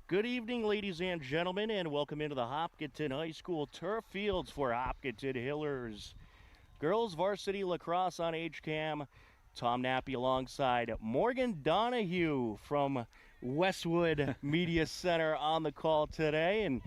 Good evening, ladies and gentlemen, and welcome into the Hopkinton High School turf fields for Hopkinton Hillers. Girls varsity lacrosse on HCAM. Tom Nappy alongside Morgan Donahue from Westwood Media Center on the call today. And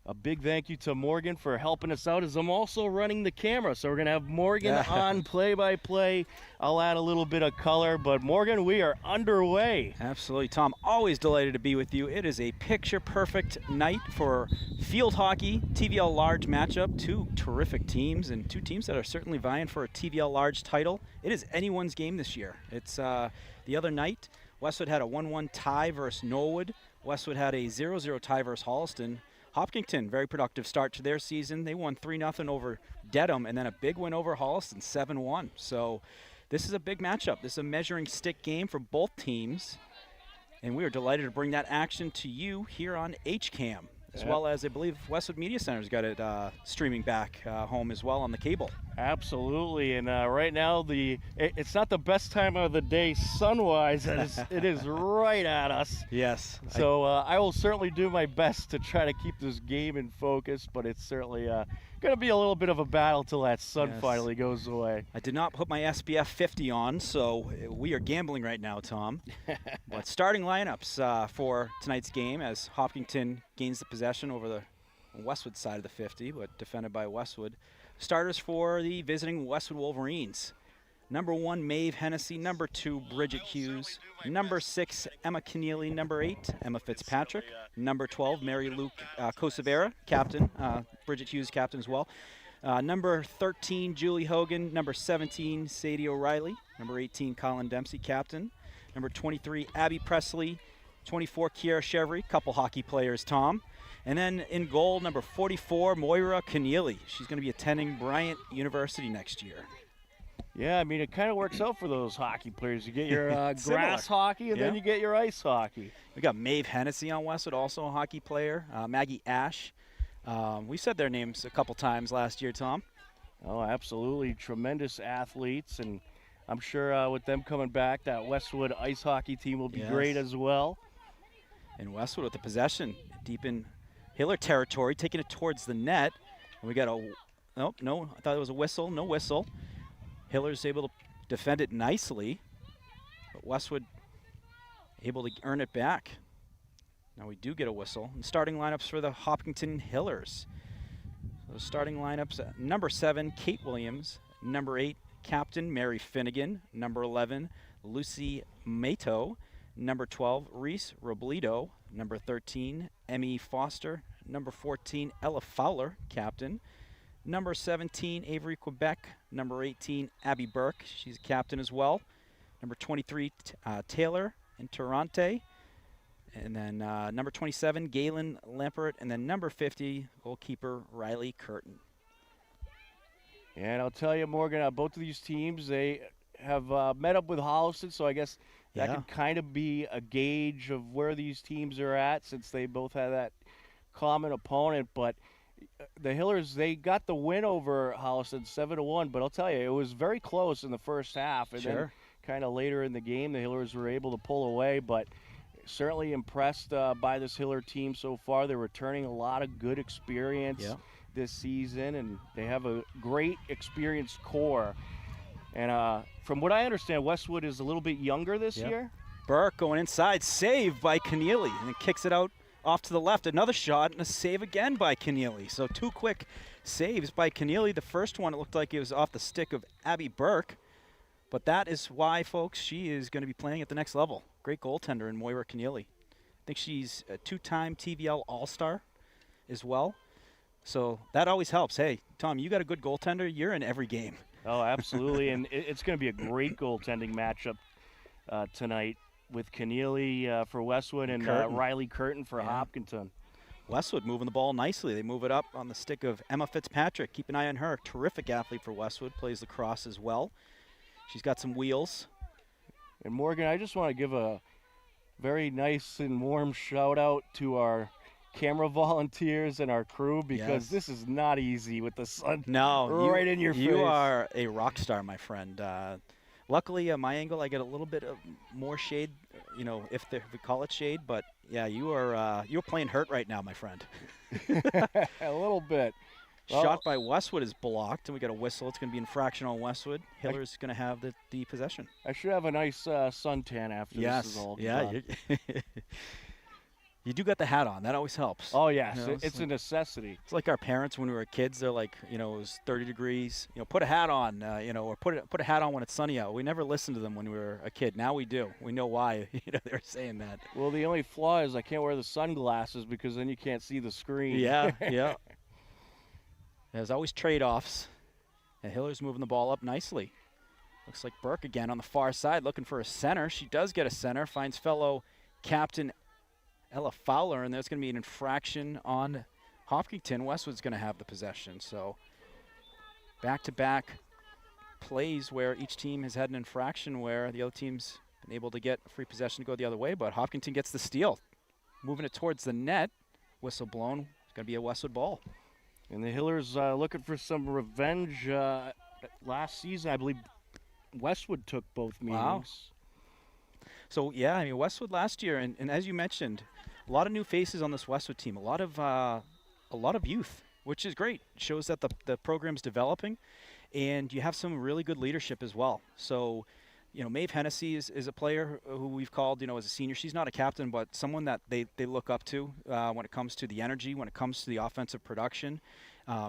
a big thank you to Morgan for helping us out, as I'm also running the camera. So we're going to have Morgan on play-by-play. I'll add a little bit of color, but Morgan, we are underway. Absolutely, Tom. Always delighted to be with you. It is a picture-perfect night for field hockey, TVL Large matchup. Two terrific teams and two teams that are certainly vying for a TVL Large title. It is anyone's game this year. It's the other night, Westwood had a 1-1 tie versus Norwood. Westwood had a 0-0 tie versus Holliston. Hopkinton, very productive start to their season. They won 3-0 over Dedham, and then a big win over Holliston, 7-1. So this is a big matchup. This is a measuring stick game for both teams, and we are delighted to bring that action to you here on HCAM, as well as I believe Westwood Media Center's got it streaming back home as well on the cable. Absolutely, and right now it's not the best time of the day sun-wise. It is right at us. Yes. So I will certainly do my best to try to keep this game in focus, but it's certainly going to be a little bit of a battle till that sun finally goes away. I did not put my SPF 50 on, so we are gambling right now, Tom. But starting lineups for tonight's game as Hopkinton gains the possession over the Westwood side of the 50, but defended by Westwood. Starters for the visiting Westwood Wolverines. Number 1, Maeve Hennessy. Number 2, Bridget Hughes. Number 6, Emma Keneally. Number 8, Emma Fitzpatrick. Number 12, Mary Luke Kosavera, captain. Bridget Hughes, captain as well. Number 13, Julie Hogan. Number 17, Sadie O'Reilly. Number 18, Colin Dempsey, captain. Number 23, Abby Presley. 24, Kiara Chevry. Couple hockey players, Tom. And then in goal, number 44, Moira Keneally. She's going to be attending Bryant University next year. Yeah, I mean, it kind of works out for those hockey players. You get your grass hockey, and then you get your ice hockey. We got Maeve Hennessy on Westwood, also a hockey player. Maggie Ash. We said their names a couple times last year, Tom. Oh, absolutely. Tremendous athletes, and I'm sure with them coming back, that Westwood ice hockey team will be great as well. And Westwood with the possession deep in Hiller territory, taking it towards the net. And we got a, no, I thought it was a whistle. No whistle. Hiller's able to defend it nicely, but Westwood able to earn it back. Now we do get a whistle. And starting lineups for the Hopkinton Hillers. So starting lineups, number 7, Kate Williams. Number 8, Captain Mary Finnegan. Number 11, Lucy Mato. Number 12, Reese Robledo. Number 13, Emmy Foster. Number 14, Ella Fowler, captain. Number 17, Avery Quebec. Number 18, Abby Burke. She's a captain as well. Number 23, Taylor Interante. And then number 27, Galen Lampert. And then number 50, goalkeeper Riley Curtin. And I'll tell you, Morgan, both of these teams, they have met up with Holliston, so I guess that could kind of be a gauge of where these teams are at, since they both have that common opponent. But the Hillers, they got the win over Holliston 7-1, but I'll tell you, it was very close in the first half. And then kind of later in the game, the Hillers were able to pull away, but certainly impressed by this Hiller team so far. They're returning a lot of good experience this season, and they have a great experienced core. And from what I understand, Westwood is a little bit younger this year. Burke going inside, saved by Keneally, and then kicks it out off to the left. Another shot and a save again by Keneally. So 2 quick saves by Keneally. The first one, it looked like it was off the stick of Abby Burke. But that is why, folks, she is going to be playing at the next level. Great goaltender in Moira Keneally. I think she's a 2-time TVL All-Star as well. So that always helps. Hey, Tom, you got a good goaltender, you're in every game. Oh, absolutely, and it's going to be a great goaltending matchup tonight with Keneally for Westwood and Riley Curtin for Hopkinton. Westwood moving the ball nicely. They move it up on the stick of Emma Fitzpatrick. Keep an eye on her. Terrific athlete for Westwood, plays lacrosse as well. She's got some wheels. And Morgan, I just want to give a very nice and warm shout out to our camera volunteers and our crew, because this is not easy with the sun right in your face. You are a rock star, my friend. Luckily, my angle, I get a little bit of more shade if we call it shade, but yeah, you're playing hurt right now, my friend. A little bit. Shot Well, by Westwood is blocked, and we got a whistle. It's going to be infraction on Westwood. Hiller's going to have the possession. I should have a nice suntan after this is all done. You do got the hat on. That always helps. Oh, yes. It's It's a necessity. It's like our parents when we were kids. They're like, it was 30 degrees. Put a hat on, or put a hat on when it's sunny out. We never listened to them when we were a kid. Now we do. We know why they were saying that. Well, the only flaw is I can't wear the sunglasses because then you can't see the screen. Yeah, yeah. There's always trade-offs. And Hiller's moving the ball up nicely. Looks like Burke again on the far side looking for a center. She does get a center. Finds fellow captain Ella Fowler, and there's going to be an infraction on Hopkinton. Westwood's going to have the possession. So back-to-back plays where each team has had an infraction where the other team's been able to get a free possession to go the other way, but Hopkinton gets the steal. Moving it towards the net. Whistle blown. It's going to be a Westwood ball. And the Hillers looking for some revenge. Last season, I believe Westwood took both meetings. Wow. So, yeah, Westwood last year, and as you mentioned, a lot of new faces on this Westwood team, a lot of youth, which is great. It shows that the program's developing, and you have some really good leadership as well. So, Maeve Hennessy is a player who we've called, as a senior. She's not a captain, but someone that they look up to when it comes to the energy, when it comes to the offensive production.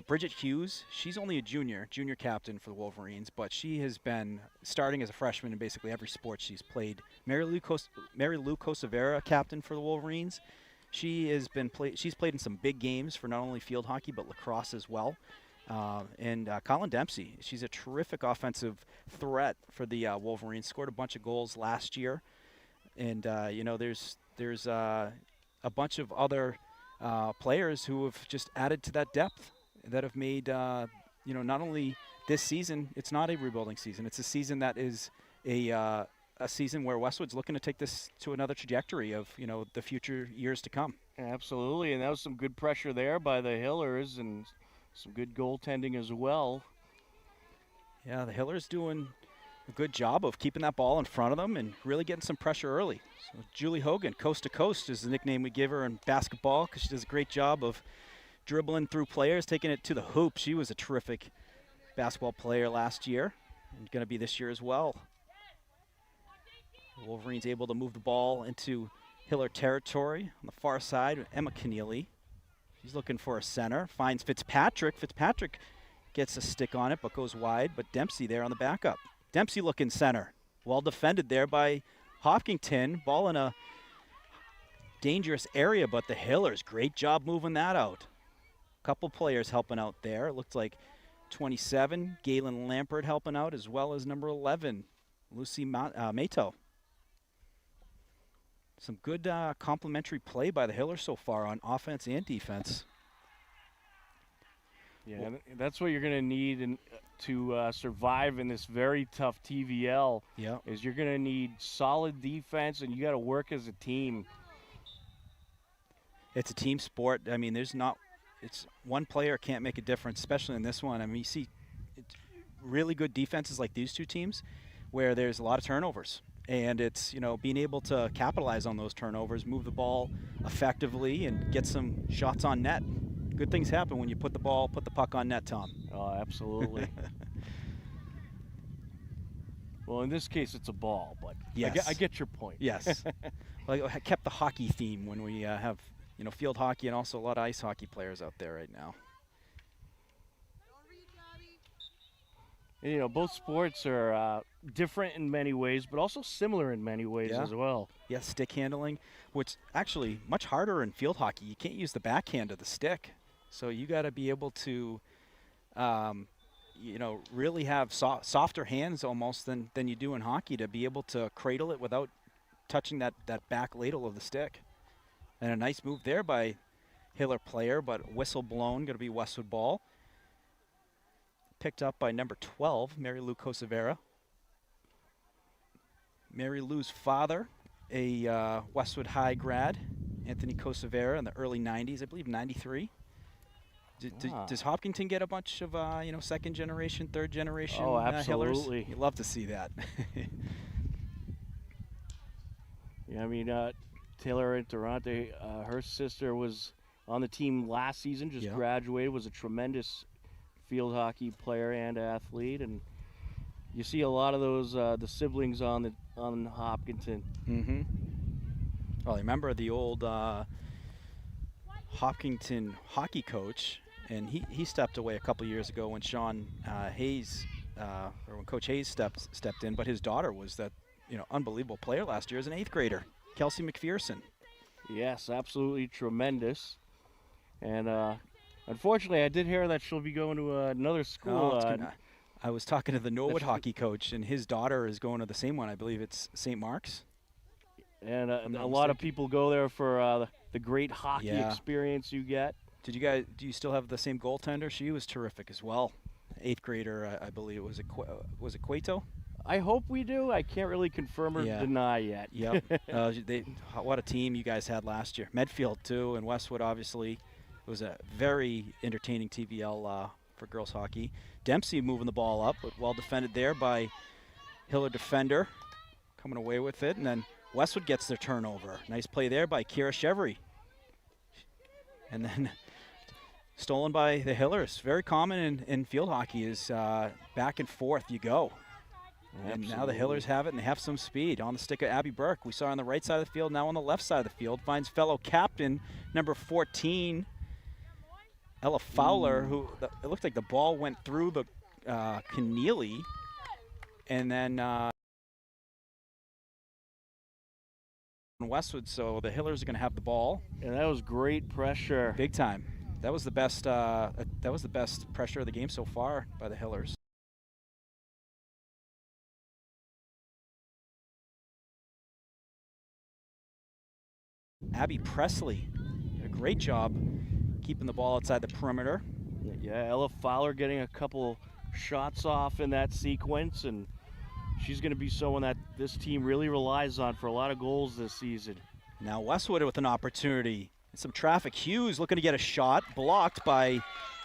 Bridget Hughes, she's only a junior captain for the Wolverines, but she has been starting as a freshman in basically every sport she's played. Mary Lou Cosavera, captain for the Wolverines. She's played in some big games for not only field hockey but lacrosse as well. And Colin Dempsey, she's a terrific offensive threat for the Wolverines. Scored a bunch of goals last year, and there's a bunch of other players who have just added to that depth that have made not only this season. It's not a rebuilding season. It's a season that is a season where Westwood's looking to take this to another trajectory of the future years to come. Absolutely, and that was some good pressure there by the Hillers and some good goaltending as well. Yeah, the Hillers doing a good job of keeping that ball in front of them and really getting some pressure early. So Julie Hogan, Coast to Coast is the nickname we give her in basketball because she does a great job of dribbling through players, taking it to the hoop. She was a terrific basketball player last year and going to be this year as well. The Wolverines able to move the ball into Hiller territory on the far side. Emma Keneally. She's looking for a center. Finds Fitzpatrick. Fitzpatrick gets a stick on it but goes wide. But Dempsey there on the backup. Dempsey looking center. Well defended there by Hopkinton. Ball in a dangerous area, but the Hillers, great job moving that out. Couple players helping out there. It looked like 27, Galen Lampert helping out, as well as number 11, Lucy Mato. Some good complementary play by the Hillers so far on offense and defense. Yeah, that's what you're going to need to survive in this very tough TVL. Yeah, is you're going to need solid defense, and you got to work as a team. It's a team sport. It's one player can't make a difference, especially in this one. You see really good defenses like these two teams where there's a lot of turnovers. And it's, being able to capitalize on those turnovers, move the ball effectively, and get some shots on net. Good things happen when you put the puck on net, Tom. Oh, absolutely. Well, in this case, it's a ball, but yes. I get your point. Yes. Well, I kept the hockey theme when we have, field hockey and also a lot of ice hockey players out there right now. Both sports are different in many ways, but also similar in many ways as well. Yeah, stick handling, which actually much harder in field hockey. You can't use the backhand of the stick. So you got to be able to, really have softer hands almost than you do in hockey to be able to cradle it without touching that back ladle of the stick. And a nice move there by Hiller player, but whistle blown, going to be Westwood ball. Picked up by number 12, Mary Lou Cosavera. Mary Lou's father, a Westwood High grad, Anthony Cosavera in the early 90s, I believe 93. Does Hopkinton get a bunch of, second generation, third generation Oh, absolutely. Hillers? You love to see that. Yeah, I mean, Taylor Interante, her sister was on the team last season, just graduated, was a tremendous field hockey player and athlete, and you see a lot of those the siblings on Hopkinton. Mm-hmm. Well, I remember the old Hopkinton hockey coach, and he stepped away a couple years ago when Sean Hayes, or when Coach Hayes stepped in. But his daughter was that unbelievable player last year as an 8th grader, Kelsey McPherson. Yes, absolutely tremendous. And unfortunately, I did hear that she'll be going to another school. I was talking to the Norwood hockey coach, and his daughter is going to the same one. I believe it's St. Mark's. And a lot of people go there for the great hockey experience you get. Do you still have the same goaltender? She was terrific as well. 8th grader, I believe. Was it Cueto? I hope we do. I can't really confirm or deny yet. Yep. What a team you guys had last year. Medfield, too, and Westwood, obviously. It was a very entertaining TVL for girls hockey. Dempsey moving the ball up, but well defended there by Hiller defender. Coming away with it, and then Westwood gets their turnover. Nice play there by Kira Chevry. And then stolen by the Hillers. Very common in field hockey is back and forth you go. And now the Hillers have it, and they have some speed. On the stick of Abby Burke. We saw her on the right side of the field, now on the left side of the field. Finds fellow captain, number 14, Ella Fowler, who it looked like the ball went through the Keneally. And then Westwood, so the Hillers are going to have the ball. And that was great pressure. Big time. That was the best pressure of the game so far by the Hillers. Abby Presley did a great job keeping the ball outside the perimeter. Yeah, Ella Fowler getting a couple shots off in that sequence, and she's going to be someone that this team really relies on for a lot of goals this season. Now Westwood with an opportunity. Some traffic. Hughes looking to get a shot. Blocked by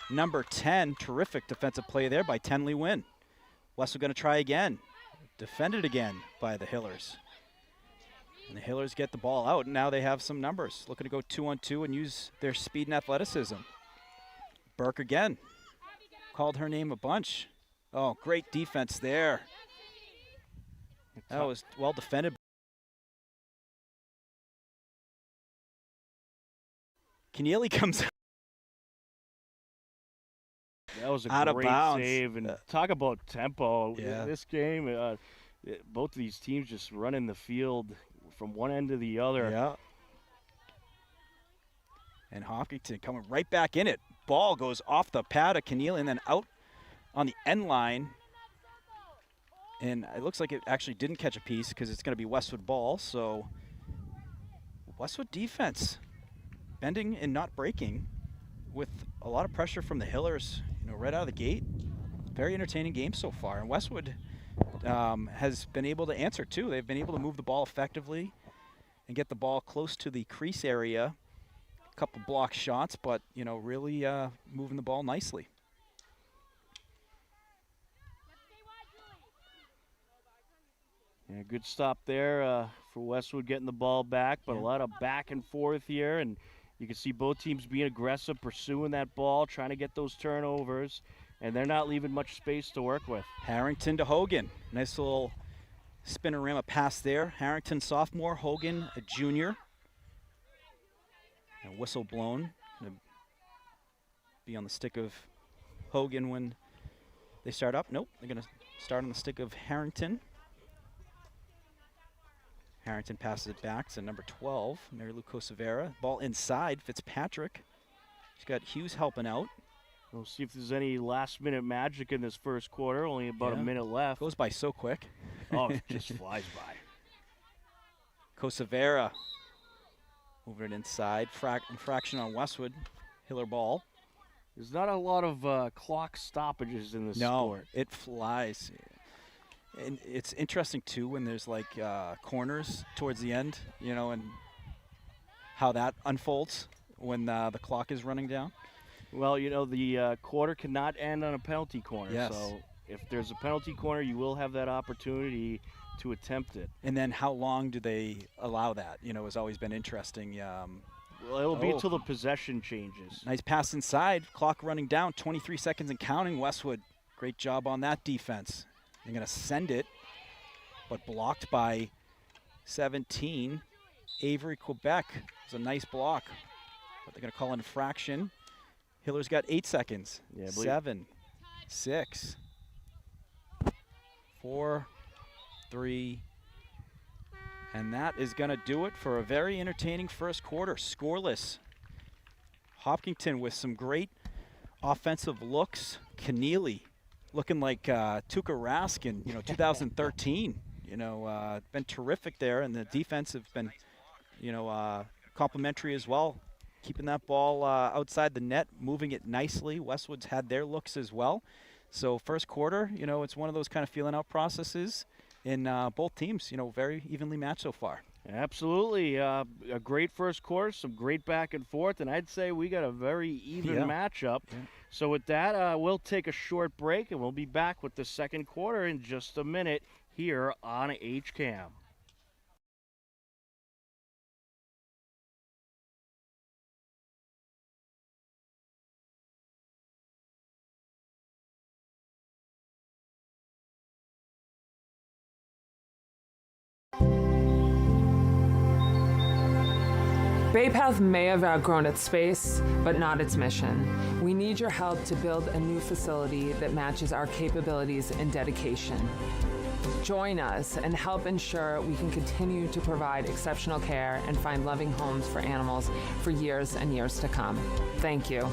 number 10. Terrific defensive play there by Tenley Wynn. Westwood going to try again. Defended again by the Hillers. And the Hillers get the ball out, and now they have some numbers. Looking to go 2-on-2 and use their speed and athleticism. Burke again. Called her name a bunch. Oh, great defense there. That was well defended. Keneally comes That was a out great of bounds. Save. And talk about tempo. Yeah. This game, both of these teams just running the field from one end to the other. Yeah. And Hopkinton coming right back in it. Ball goes off the pad of Keneally and then out on the end line. And it looks like it actually didn't catch a piece because it's going to be Westwood ball. So Westwood defense bending and not breaking with a lot of pressure from the Hillers, right out of the gate. Very entertaining game so far. And Westwood has been able to answer too. They've been able to move the ball effectively and get the ball close to the crease area. A couple block shots, but really moving the ball nicely. Yeah, good stop there for Westwood getting the ball back, but a lot of back and forth here, and you can see both teams being aggressive, pursuing that ball, trying to get those turnovers, and they're not leaving much space to work with. Harrington to Hogan. Nice little spinorama pass there. Harrington sophomore, Hogan a junior. And whistle blown. Gonna be on the stick of Hogan when they start up. Nope, they're going to start on the stick of Harrington. Harrington passes it back to number 12, Mary Lou Cosavera. Ball inside, Fitzpatrick. She's got Hughes helping out. We'll see if there's any last-minute magic in this first quarter. Only about a minute left. Goes by so quick. Oh, it just flies by. Cosavera moving it inside. Infraction on Westwood. Hiller ball. There's not a lot of clock stoppages in this sport. No, it flies. And it's interesting, too, when there's, corners towards the end, and how that unfolds when the clock is running down. Well, the quarter cannot end on a penalty corner. Yes. So if there's a penalty corner, you will have that opportunity to attempt it. And then how long do they allow that? You know, has always been interesting. Well, it'll be until the possession changes. Nice pass inside. Clock running down. 23 seconds and counting. Westwood, great job on that defense. They're going to send it, but blocked by 17. Avery, Quebec. It's a nice block, but they're going to call an infraction. Hiller's got 8 seconds. Yeah, 7, 6, 4, 3, and that is going to do it for a very entertaining first quarter. Scoreless. Hopkinton with some great offensive looks. Keneally looking like Tuukka Rask in 2013. Been terrific there, and the defense have been complimentary as well. Keeping that ball outside the net, moving it nicely. Westwood's had their looks as well. So first quarter, it's one of those kind of feeling out processes. And both teams, very evenly matched so far. Absolutely. A great first quarter, some great back and forth, and I'd say we got a very even matchup. Yeah. So with that, we'll take a short break, and we'll be back with the second quarter in just a minute here on HCAM. Bay Path may have outgrown its space, but not its mission. We need your help to build a new facility that matches our capabilities and dedication. Join us and help ensure we can continue to provide exceptional care and find loving homes for animals for years and years to come. Thank you.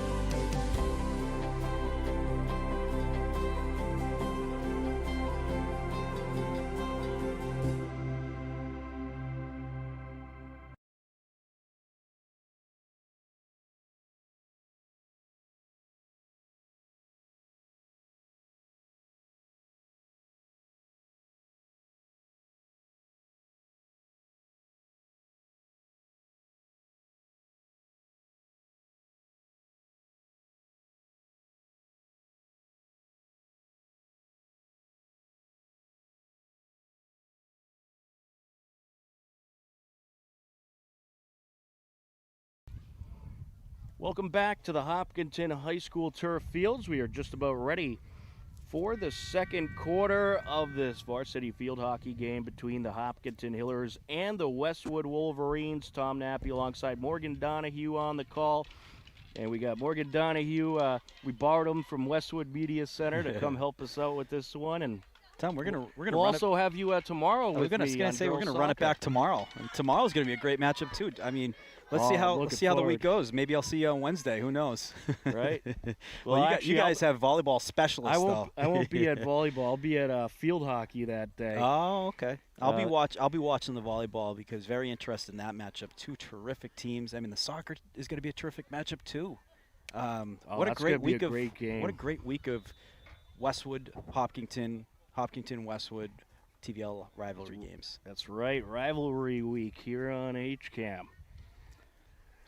Welcome back to the Hopkinton High School turf fields. We are just about ready for the second quarter of this varsity field hockey game between the Hopkinton Hillers and the Westwood Wolverines. Tom Nappy alongside Morgan Donahue on the call. And we got Morgan Donahue. We borrowed him from Westwood Media Center to come help us out with this one. And Tom, we're gonna we'll also have you tomorrow. We're gonna run it back tomorrow. And tomorrow's gonna be a great matchup too. I mean, let's see how the week goes. Maybe I'll see you on Wednesday. Who knows? Right. Well, you guys have volleyball specialists. I won't be at volleyball. I'll be at field hockey that day. Oh, okay. I'll be watching the volleyball because very interested in that matchup. Two terrific teams. I mean, the soccer is going to be a terrific matchup too. What a great week of game. What a great week of Westwood, Hopkinton, Westwood, TVL rivalry games. That's right, rivalry week here on HCAM.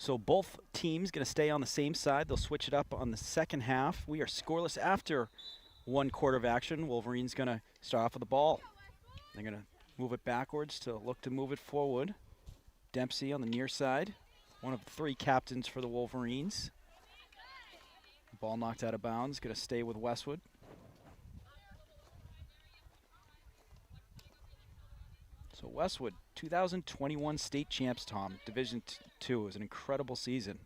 So both teams going to stay on the same side. They'll switch it up on the second half. We are scoreless after one quarter of action. Wolverines going to start off with the ball. They're going to move it backwards to look to move it forward. Dempsey on the near side, one of the three captains for the Wolverines. Ball knocked out of bounds, going to stay with Westwood. So Westwood, 2021 state champs, Tom. Division 2 was an incredible season.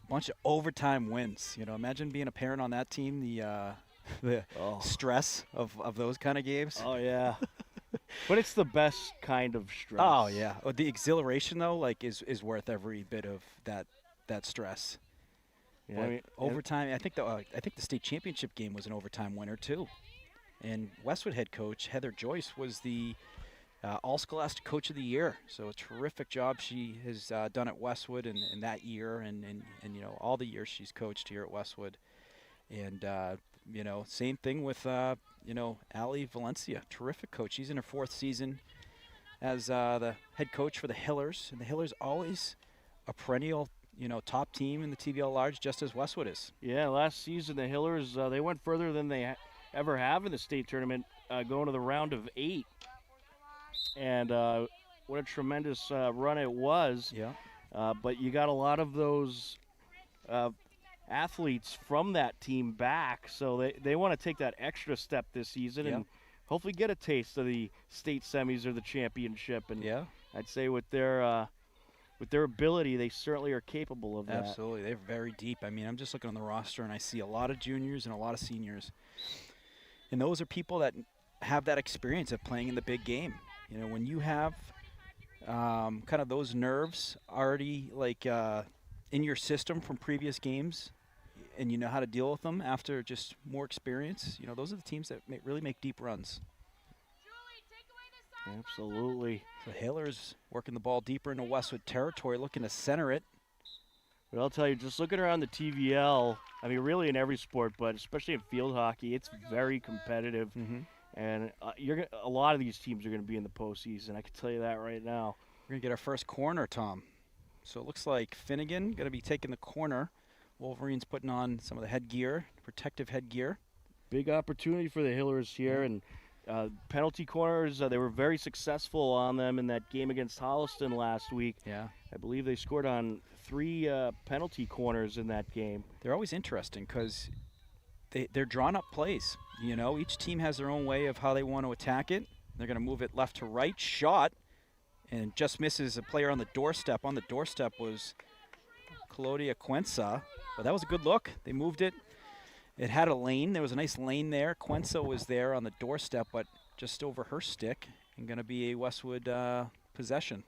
A bunch of overtime wins. Imagine being a parent on that team, the stress of those kind of games. Oh, yeah. But it's the best kind of stress. Oh, yeah. The exhilaration, though, is worth every bit of that stress. Yeah, I mean, overtime. I think the state championship game was an overtime winner, too. And Westwood head coach Heather Joyce was the All-Scholastic Coach of the Year. So a terrific job she has done at Westwood in that year and all the years she's coached here at Westwood. And, same thing with, Ali Valencia, terrific coach. She's in her fourth season as the head coach for the Hillers. And the Hillers always a perennial, top team in the TVL Large, just as Westwood is. Yeah, last season the Hillers, they went further than they ever have in the state tournament, going to the round of 8. and what a tremendous run it was. Yeah. But you got a lot of those athletes from that team back, so they want to take that extra step this season and hopefully get a taste of the state semis or the championship. And I'd say with their ability, they certainly are capable of that. Absolutely. They're very deep. I mean, I'm just looking on the roster, and I see a lot of juniors and a lot of seniors. And those are people that have that experience of playing in the big game. You know, when you have kind of those nerves already, like, in your system from previous games, and you know how to deal with them after just more experience, you know, those are the teams that really make deep runs. Absolutely. So Hillers working the ball deeper into Westwood territory, looking to center it. But I'll tell you, just looking around the TVL, I mean, really in every sport, but especially in field hockey, it's very competitive. And a lot of these teams are going to be in the postseason. I can tell you that right now. We're going to get our first corner, Tom. So it looks like Finnegan going to be taking the corner. Wolverines putting on some of the headgear, protective headgear. Big opportunity for the Hillers here. And penalty corners, they were very successful on them in that game against Holliston last week. Yeah. I believe they scored on 3 penalty corners in that game. They're always interesting because they're drawn up plays. You know, each team has their own way of how they want to attack it. They're going to move it left to right, shot, and just misses a player on the doorstep. On the doorstep was Claudia Cuenca, but that was a good look. They moved it. It had a lane. There was a nice lane there. Cuenca was there on the doorstep, but just over her stick, and going to be a Westwood possession.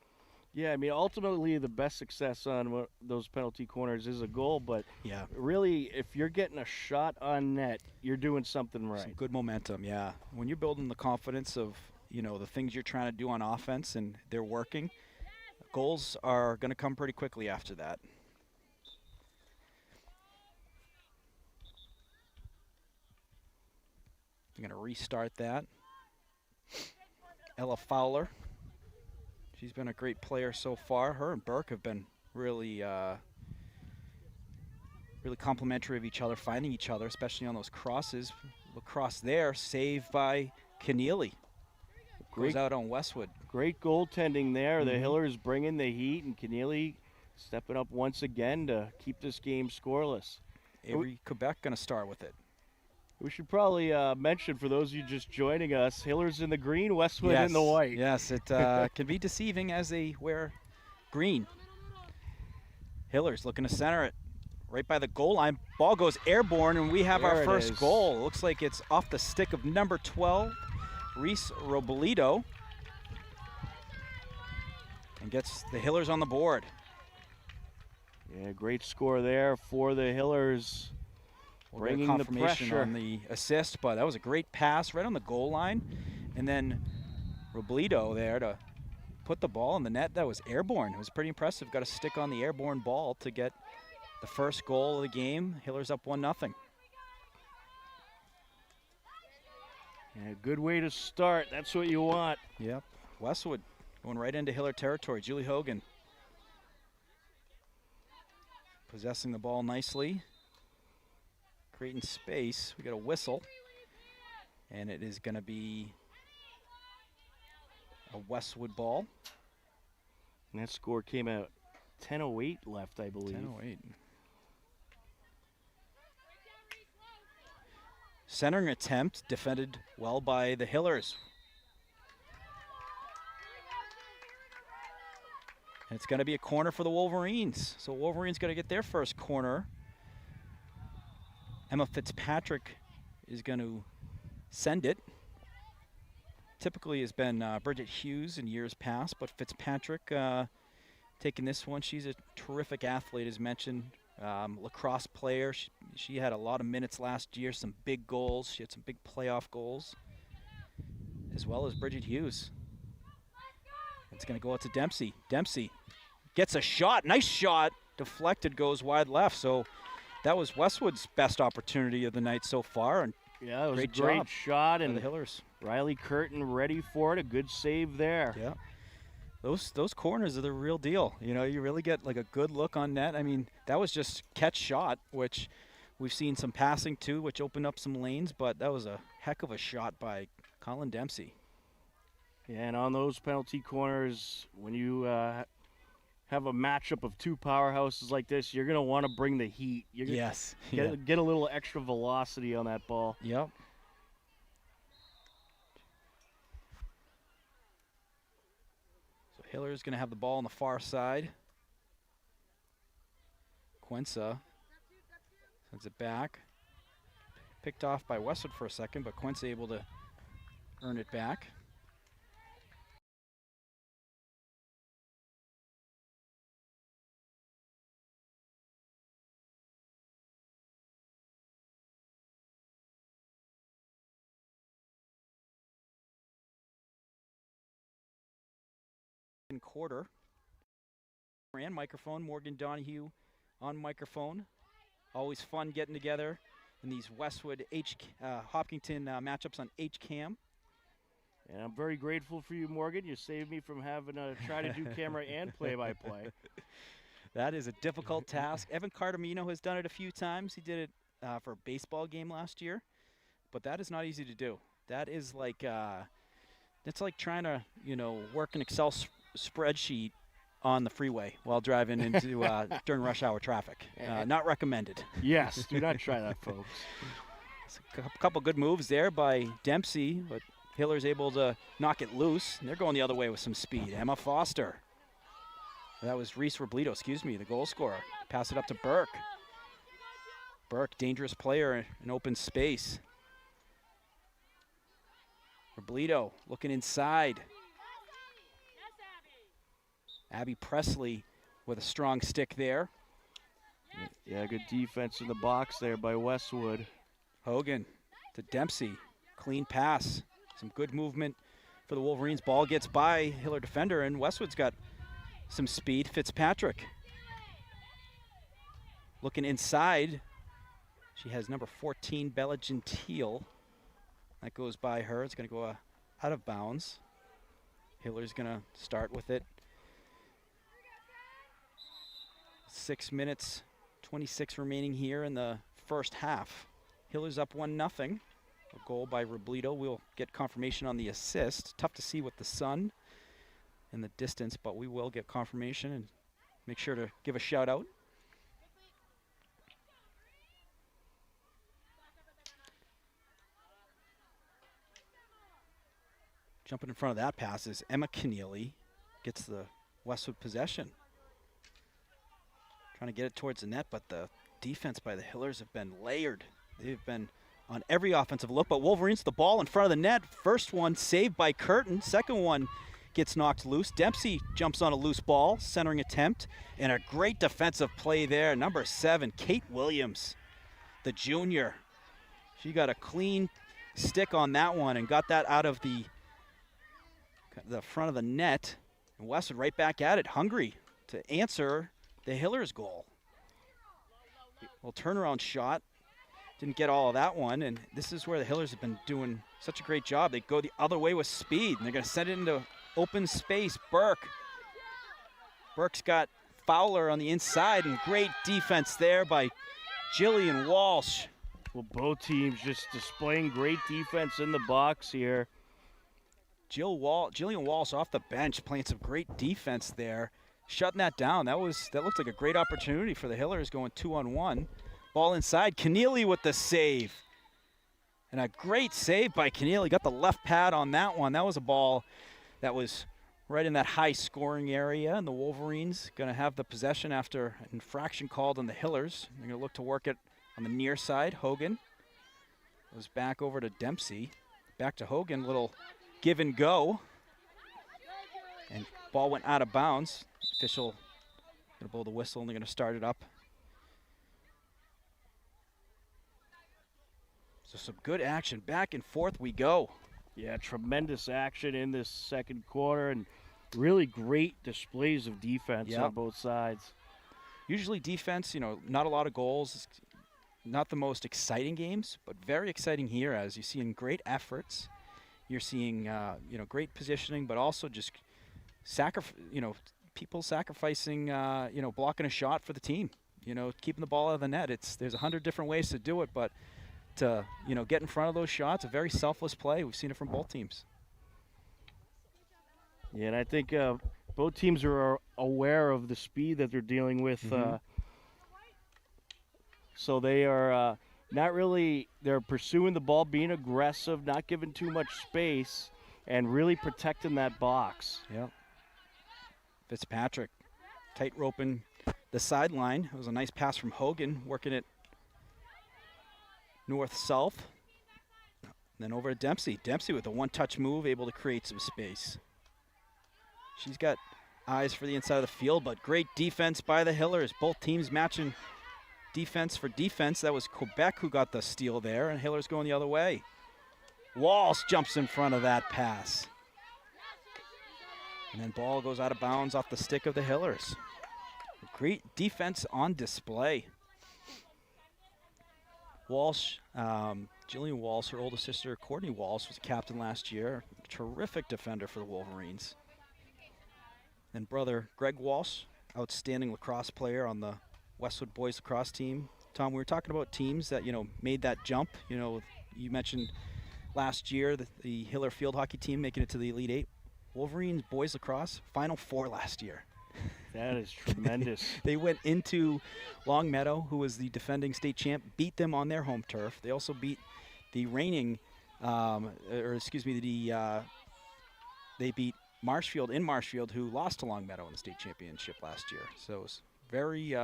Yeah, I mean, ultimately the best success on those penalty corners is a goal, but really, if you're getting a shot on net, you're doing something right. Some good momentum, yeah. When you're building the confidence of, you know, the things you're trying to do on offense and they're working, goals are going to come pretty quickly after that. I'm going to restart that. Ella Fowler. She's been a great player so far. Her and Burke have been really complimentary of each other, finding each other, especially on those crosses. Lacrosse there, saved by Keneally. Goes out on Westwood. Great goaltending there. The Hillers bringing the heat, and Keneally stepping up once again to keep this game scoreless. Avery Quebec going to start with it. We should probably mention, for those of you just joining us, Hillers in the green, Westwood in the white. Yes, it can be deceiving as they wear green. Hillers looking to center it right by the goal line. Ball goes airborne, and we have our first goal. Looks like it's off the stick of number 12, Reese Robledo, and gets the Hillers on the board. Yeah, great score there for the Hillers. Bringing confirmation the pressure on the assist, but that was a great pass right on the goal line. And then Robledo there to put the ball in the net. That was airborne. It was pretty impressive. Got a stick on the airborne ball to get the first goal of the game. Hillers up 1-0. Yeah, good way to start. That's what you want. Yep. Westwood going right into Hiller territory. Julie Hogan possessing the ball nicely. Creating space. We got a whistle, and it is going to be a Westwood ball. And that score came out 10:08 left, I believe. 10:08. Centering attempt defended well by the Hillers. And it's going to be a corner for the Wolverines. So Wolverines got to get their first corner. Emma Fitzpatrick is going to send it. Typically has been Bridget Hughes in years past, but Fitzpatrick taking this one. She's a terrific athlete, as mentioned. Lacrosse player. She had a lot of minutes last year, some big goals. She had some big playoff goals, as well as Bridget Hughes. It's going to go out to Dempsey. Dempsey gets a shot. Nice shot. Deflected, goes wide left. So that was Westwood's best opportunity of the night so far. And yeah, it was a great shot, and the Hillers. Riley Curtin ready for it. A good save there. Yeah, those corners are the real deal. You know, you really get like a good look on net. I mean, that was just catch shot, which we've seen some passing too, which opened up some lanes. But that was a heck of a shot by Colin Dempsey. Yeah, and on those penalty corners, when you have a matchup of two powerhouses like this, you're going to want to bring the heat. You're Yes. get a little extra velocity on that ball. Yep. So Hiller's going to have the ball on the far side. Quinza sends it back. Picked off by Westwood for a second, but Quinza able to earn it back. Quarter. And microphone, Morgan Donahue on microphone. Always fun getting together in these Westwood Hopkinton matchups on HCAM. And I'm very grateful for you, Morgan. You saved me from having to try to do camera and play-by-play. That is a difficult task. Evan Cartamino has done it a few times. He did it for a baseball game last year, but that is not easy to do. That is like it's like trying to work an Excel spreadsheet on the freeway while driving into during rush hour traffic. Not recommended. Yes, do not try that, folks. A couple good moves there by Dempsey, but Hiller's able to knock it loose. And they're going the other way with some speed. Emma Foster. That was Reese Robledo, the goal scorer. Pass it up to Burke. Burke, dangerous player in open space. Robledo looking inside. Abby Presley with a strong stick there. Yeah, good defense in the box there by Westwood. Hogan to Dempsey. Clean pass. Some good movement for the Wolverines. Ball gets by Hiller defender, and Westwood's got some speed. Fitzpatrick looking inside. She has number 14, Bella Gentile. That goes by her. It's going to go out of bounds. Hiller's going to start with it. 6 minutes, 26 remaining here in the first half. Hiller's up 1-0. A goal by Robledo. We'll get confirmation on the assist. Tough to see with the sun in the distance, but we will get confirmation and make sure to give a shout out. Jumping in front of that pass is Emma Keneally. Gets the Westwood possession. Trying to get it towards the net, but the defense by the Hillers have been layered. They've been on every offensive look, but Wolverines the ball in front of the net. First one saved by Curtin. Second one gets knocked loose. Dempsey jumps on a loose ball, centering attempt, and a great defensive play there. Number 7, Kate Williams, the junior. She got a clean stick on that one and got that out of the front of the net. And Westwood right back at it, hungry to answer the Hillers goal. Well, turnaround shot. Didn't get all of that one, and this is where the Hillers have been doing such a great job. They go the other way with speed, and they're going to send it into open space. Burke's got Fowler on the inside, and great defense there by Jillian Walsh. Well, both teams just displaying great defense in the box here. Jillian Walsh off the bench playing some great defense there. Shutting that down. That looked like a great opportunity for the Hillers going 2-on-1. Ball inside. Keneally with the save. And a great save by Keneally. Got the left pad on that one. That was a ball that was right in that high scoring area. And the Wolverines going to have the possession after an infraction called on the Hillers. They're going to look to work it on the near side. Hogan goes back over to Dempsey. Back to Hogan. Little give and go. And ball went out of bounds. Official going to blow the whistle, and they're going to start it up. So some good action. Back and forth we go. Yeah, tremendous action in this second quarter, and really great displays of defense on both sides. Usually defense, not a lot of goals. Not the most exciting games, but very exciting here as you're seeing great efforts. You're seeing, great positioning, but also just people sacrificing, blocking a shot for the team, keeping the ball out of the net. There's 100 different ways to do it, but to, get in front of those shots, a very selfless play. We've seen it from both teams. Yeah, and I think both teams are aware of the speed that they're dealing with. So they are not really, they're pursuing the ball, being aggressive, not giving too much space, and really protecting that box. Yep. Fitzpatrick tight roping the sideline. It was a nice pass from Hogan, working it north-south. Then over to Dempsey. Dempsey with a one-touch move, able to create some space. She's got eyes for the inside of the field, but great defense by the Hillers. Both teams matching defense for defense. That was Quebec who got the steal there, and Hillers going the other way. Walsh jumps in front of that pass. And then ball goes out of bounds off the stick of the Hillers. Great defense on display. Walsh, Jillian Walsh, her older sister, Courtney Walsh, was captain last year. Terrific defender for the Wolverines. And brother Greg Walsh, outstanding lacrosse player on the Westwood boys lacrosse team. Tom, we were talking about teams that, made that jump. You mentioned last year the Hiller field hockey team making it to the Elite Eight. Wolverines boys lacrosse, Final Four last year. That is tremendous. They went into Longmeadow, who was the defending state champ, beat them on their home turf. They also beat the reigning, they beat Marshfield in Marshfield, who lost to Longmeadow in the state championship last year. So it was very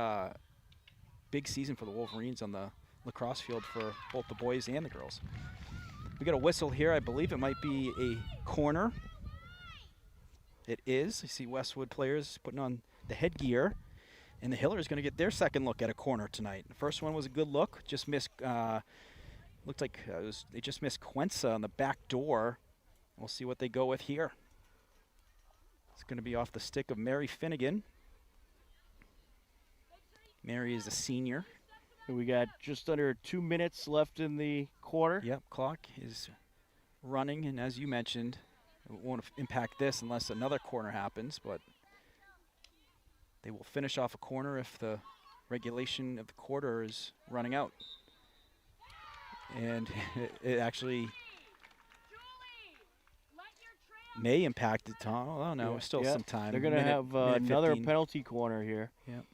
big season for the Wolverines on the lacrosse field for both the boys and the girls. We got a whistle here. I believe it might be a corner. It is. I see Westwood players putting on the headgear, and the Hillers going to get their second look at a corner tonight. The first one was a good look. Just missed. Looked like they just missed Quensa on the back door. We'll see what they go with here. It's going to be off the stick of Mary Finnegan. Mary is a senior. And we got just under 2 minutes left in the quarter. Yep, clock is running, and as you mentioned, it won't impact this unless another corner happens, but they will finish off a corner if the regulation of the quarter is running out. And it actually may impact it, Tom. Oh, no, still some time. They're going to have another penalty corner here. Yep.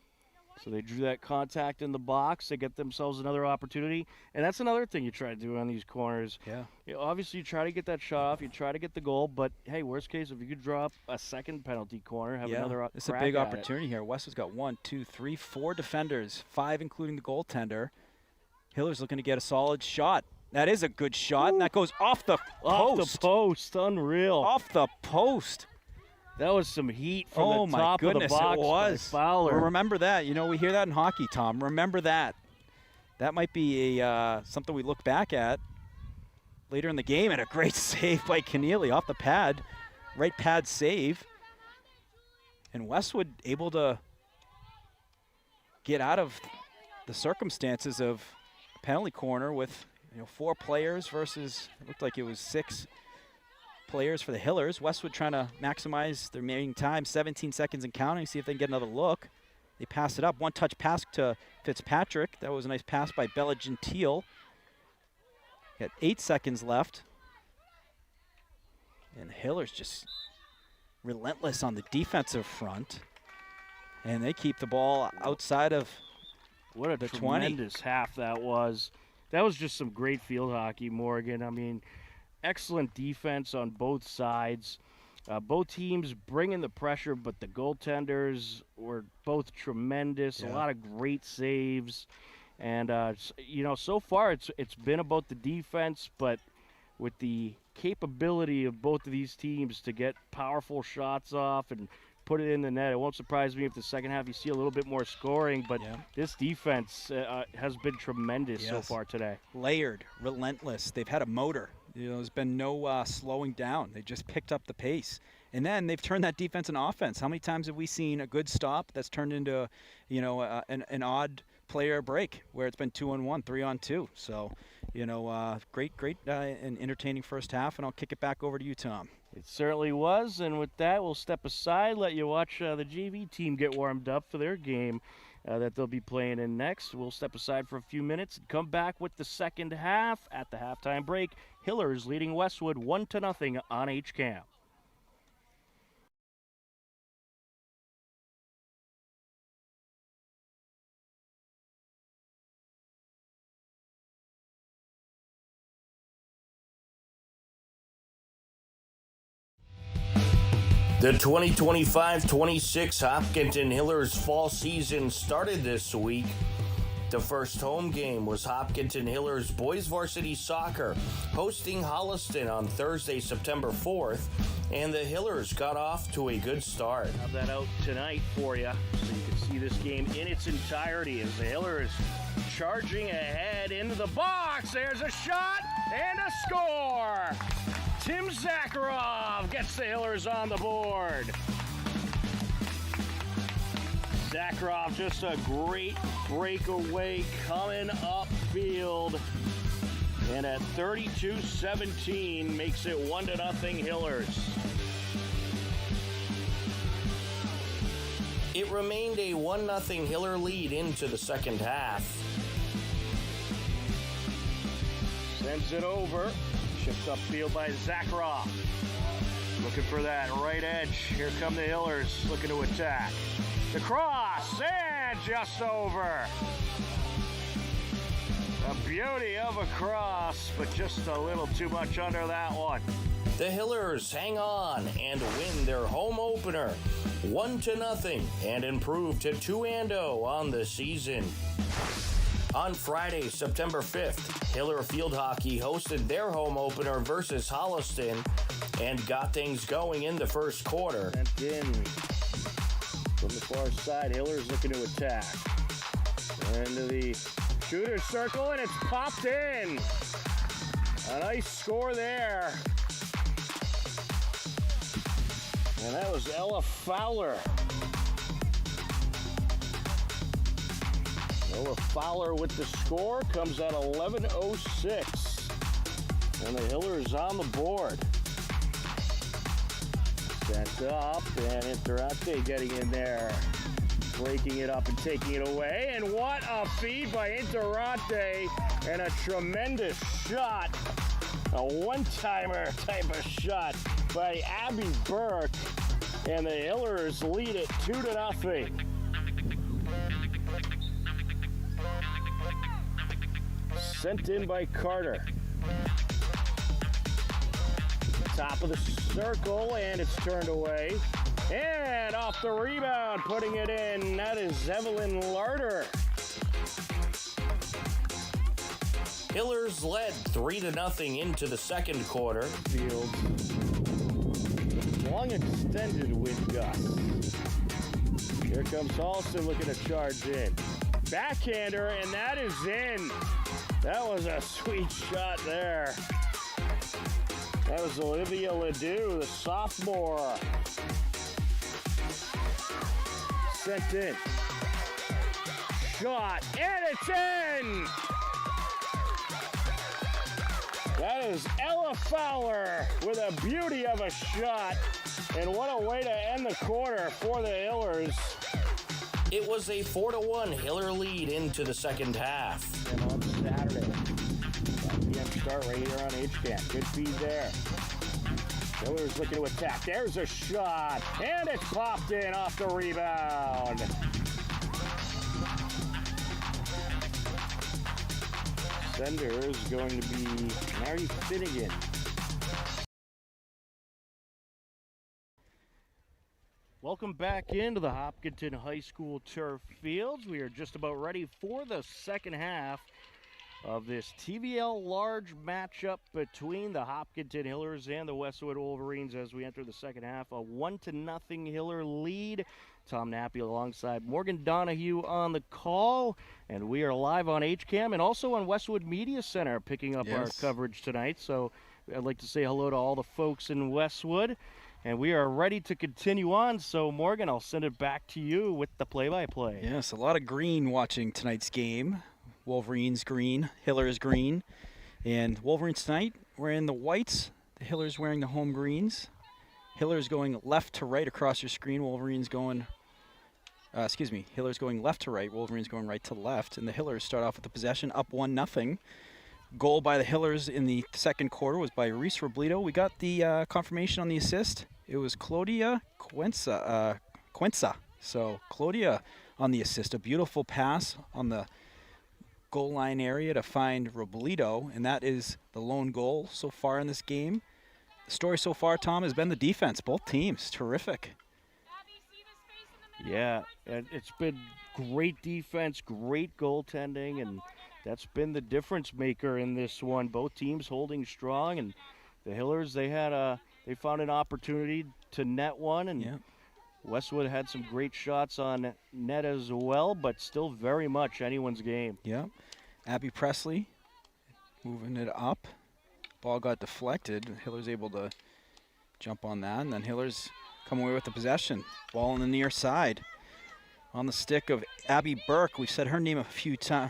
So they drew that contact in the box. They get themselves another opportunity. And that's another thing you try to do on these corners. Yeah. Obviously, you try to get that shot off. You try to get the goal. But, hey, worst case, if you could draw up a second penalty corner, have another it's a big opportunity here. Westwood's got 4 defenders, 5 including the goaltender. Hiller's looking to get a solid shot. That is a good shot, and that goes off the post. Off the post. Unreal. Off the post. That was some heat from the top of the box. It was. Fowler. Well, remember that. We hear that in hockey, Tom. Remember that. That might be a something we look back at later in the game, and a great save by Keneally off the pad. Right pad save. And Westwood able to get out of the circumstances of penalty corner with 4 players versus, it looked like it was 6 players for the Hillers. Westwood trying to maximize their remaining time, 17 seconds and counting, see if they can get another look. They pass it up. One-touch pass to Fitzpatrick. That was a nice pass by Bella Gentile. Got 8 seconds left. And the Hillers just relentless on the defensive front. And they keep the ball outside of what a the tremendous 20. Half that was. That was just some great field hockey, Morgan. I mean, excellent defense on both sides. Both teams bringing the pressure, but the goaltenders were both tremendous. Yeah. A lot of great saves. And, so far it's been about the defense, but with the capability of both of these teams to get powerful shots off and put it in the net, it won't surprise me if the second half you see a little bit more scoring, but this defense has been tremendous so far today. Layered, relentless. They've had a motor. There's been no slowing down. They just picked up the pace. And then they've turned that defense into offense. How many times have we seen a good stop that's turned into, an odd player break where it's been 2-on-1, 3-on-2? So, great and entertaining first half, and I'll kick it back over to you, Tom. It certainly was, and with that, we'll step aside, let you watch the JV team get warmed up for their game that they'll be playing in next. We'll step aside for a few minutes and come back with the second half. At the halftime break, Hillers leading Westwood 1-0 on HCAM. The 2025-26 Hopkinton Hillers fall season started this week. The first home game was Hopkinton Hillers boys varsity soccer hosting Holliston on Thursday, September 4th, and the Hillers got off to a good start. Have that out tonight for you so you can see this game in its entirety as the Hillers charging ahead into the box. There's a shot and a score. Tim Zakharov gets the Hillers on the board. Zakharov, just a great breakaway coming upfield. And at 32-17 makes it 1-0 Hillers. It remained a 1-0 Hiller lead into the second half. Sends it over. Shipped upfield by Zakharov. Looking for that right edge. Here come the Hillers looking to attack. The cross, and just over. A beauty of a cross, but just a little too much under that one. The Hillers hang on and win their home opener 1-0 and improve to 2-0 on the season. On Friday, September 5th, Hiller Field Hockey hosted their home opener versus Holliston and got things going in the first quarter. And in from the far side, Hiller's looking to attack. Into the shooter's circle, and it's popped in. A nice score there. And that was Ella Fowler. Ella Fowler with the score, comes at 11:06. And the Hillers on the board. Sent up, and Interante getting in there. Breaking it up and taking it away. And what a feed by Interante, and a tremendous shot. A one-timer type of shot by Abby Burke. And the Hillers lead it 2-0. Sent in by Carter. Top of the circle, and it's turned away. And off the rebound, putting it in. That is Evelyn Larder. Hillers led 3-0 into the second quarter. Field. Long extended with Gus. Here comes Halston looking to charge in. Backhander, and that is in. That was a sweet shot there. That was Olivia Ledoux, the sophomore. Sent in. Shot, and it's in! That is Ella Fowler with a beauty of a shot. And what a way to end the quarter for the Hillers. It was a 4-1 Hiller lead into the second half. And on Saturday, 5 p.m. start right here on HCAM. Good feed there. Hillers looking to attack. There's a shot, and it's popped in off the rebound. Sender is going to be Mary Finnegan. Welcome back into the Hopkinton High School turf fields. We are just about ready for the second half of this TVL large matchup between the Hopkinton Hillers and the Westwood Wolverines as we enter the second half. A 1-0 Hiller lead. Tom Nappy alongside Morgan Donahue on the call. And we are live on HCAM and also on Westwood Media Center picking up our coverage tonight. So I'd like to say hello to all the folks in Westwood. And we are ready to continue on. So, Morgan, I'll send it back to you with the play-by-play. Yes, a lot of green watching tonight's game. Wolverines green, Hillers green. And Wolverines tonight wearing the whites, the Hillers wearing the home greens. Hillers going left to right across your screen. Wolverines going, Hillers going left to right. Wolverines going right to left. And the Hillers start off with the possession, up 1-0. Goal by the Hillers in the second quarter was by Reese Robledo. We got the confirmation on the assist. It was Claudia Quenza. So Claudia on the assist. A beautiful pass on the goal line area to find Robledo, and that is the lone goal so far in this game. The story so far, Tom, has been the defense. Both teams, terrific. Yeah, and it's been great defense, great goaltending, and that's been the difference maker in this one. Both teams holding strong, and the Hillers, they found an opportunity to net one, and Westwood had some great shots on net as well, but still very much anyone's game. Yeah. Abby Presley moving it up. Ball got deflected. Hillers able to jump on that, and then Hillers come away with the possession. Ball on the near side. On the stick of Abby Burke. We've said her name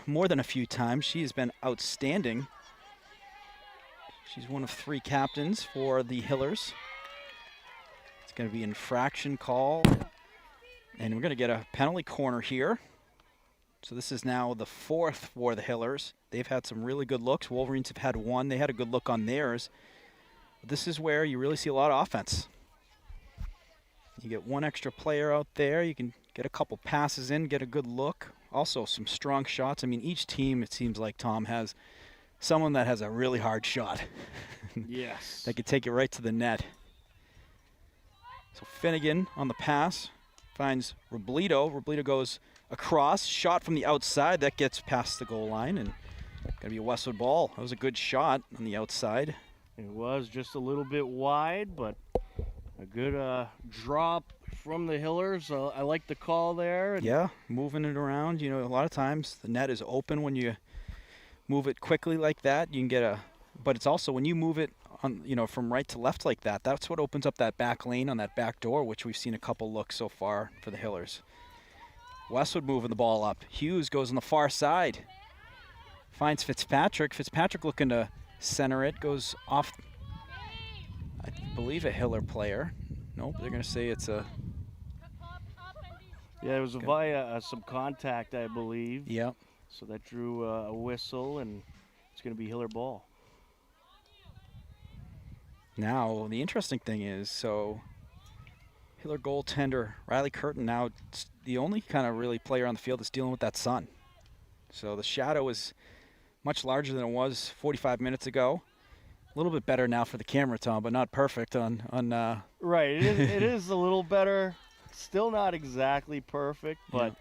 more than a few times. She has been outstanding. She's one of 3 captains for the Hillers. It's going to be an infraction call, and we're going to get a penalty corner here. So this is now the 4th for the Hillers. They've had some really good looks. Wolverines have had 1. They had a good look on theirs. But this is where you really see a lot of offense. You get 1 extra player out there. You can get a couple passes in, get a good look. Also some strong shots. I mean, each team, it seems like, Tom, has someone that has a really hard shot. Yes. That could take it right to the net. So Finnegan on the pass finds Robledo. Robledo goes across, shot from the outside. That gets past the goal line, and gonna be a Westwood ball. That was a good shot on the outside. It was just a little bit wide, but a good drop from the Hillers. I like the call there. Yeah, moving it around. You know, a lot of times the net is open when you move it quickly like that. You can get but it's also when you move it on, you know, from right to left like that, that's what opens up that back lane on that back door, which we've seen a couple looks so far for the Hillers. Westwood moving the ball up. Hughes goes on the far side. Finds Fitzpatrick. Fitzpatrick looking to center it. Goes off, I believe, a Hiller player. Nope, they're going to say it's a... Yeah, it was via some contact, I believe. Yep. So that drew a whistle, and it's going to be Hiller ball. Now, the interesting thing is, so Hiller goaltender Riley Curtin now the only kind of really player on the field that's dealing with that sun. So the shadow is much larger than it was 45 minutes ago. A little bit better now for the camera, Tom, but not perfect on Right, it is a little better. Still not exactly perfect, but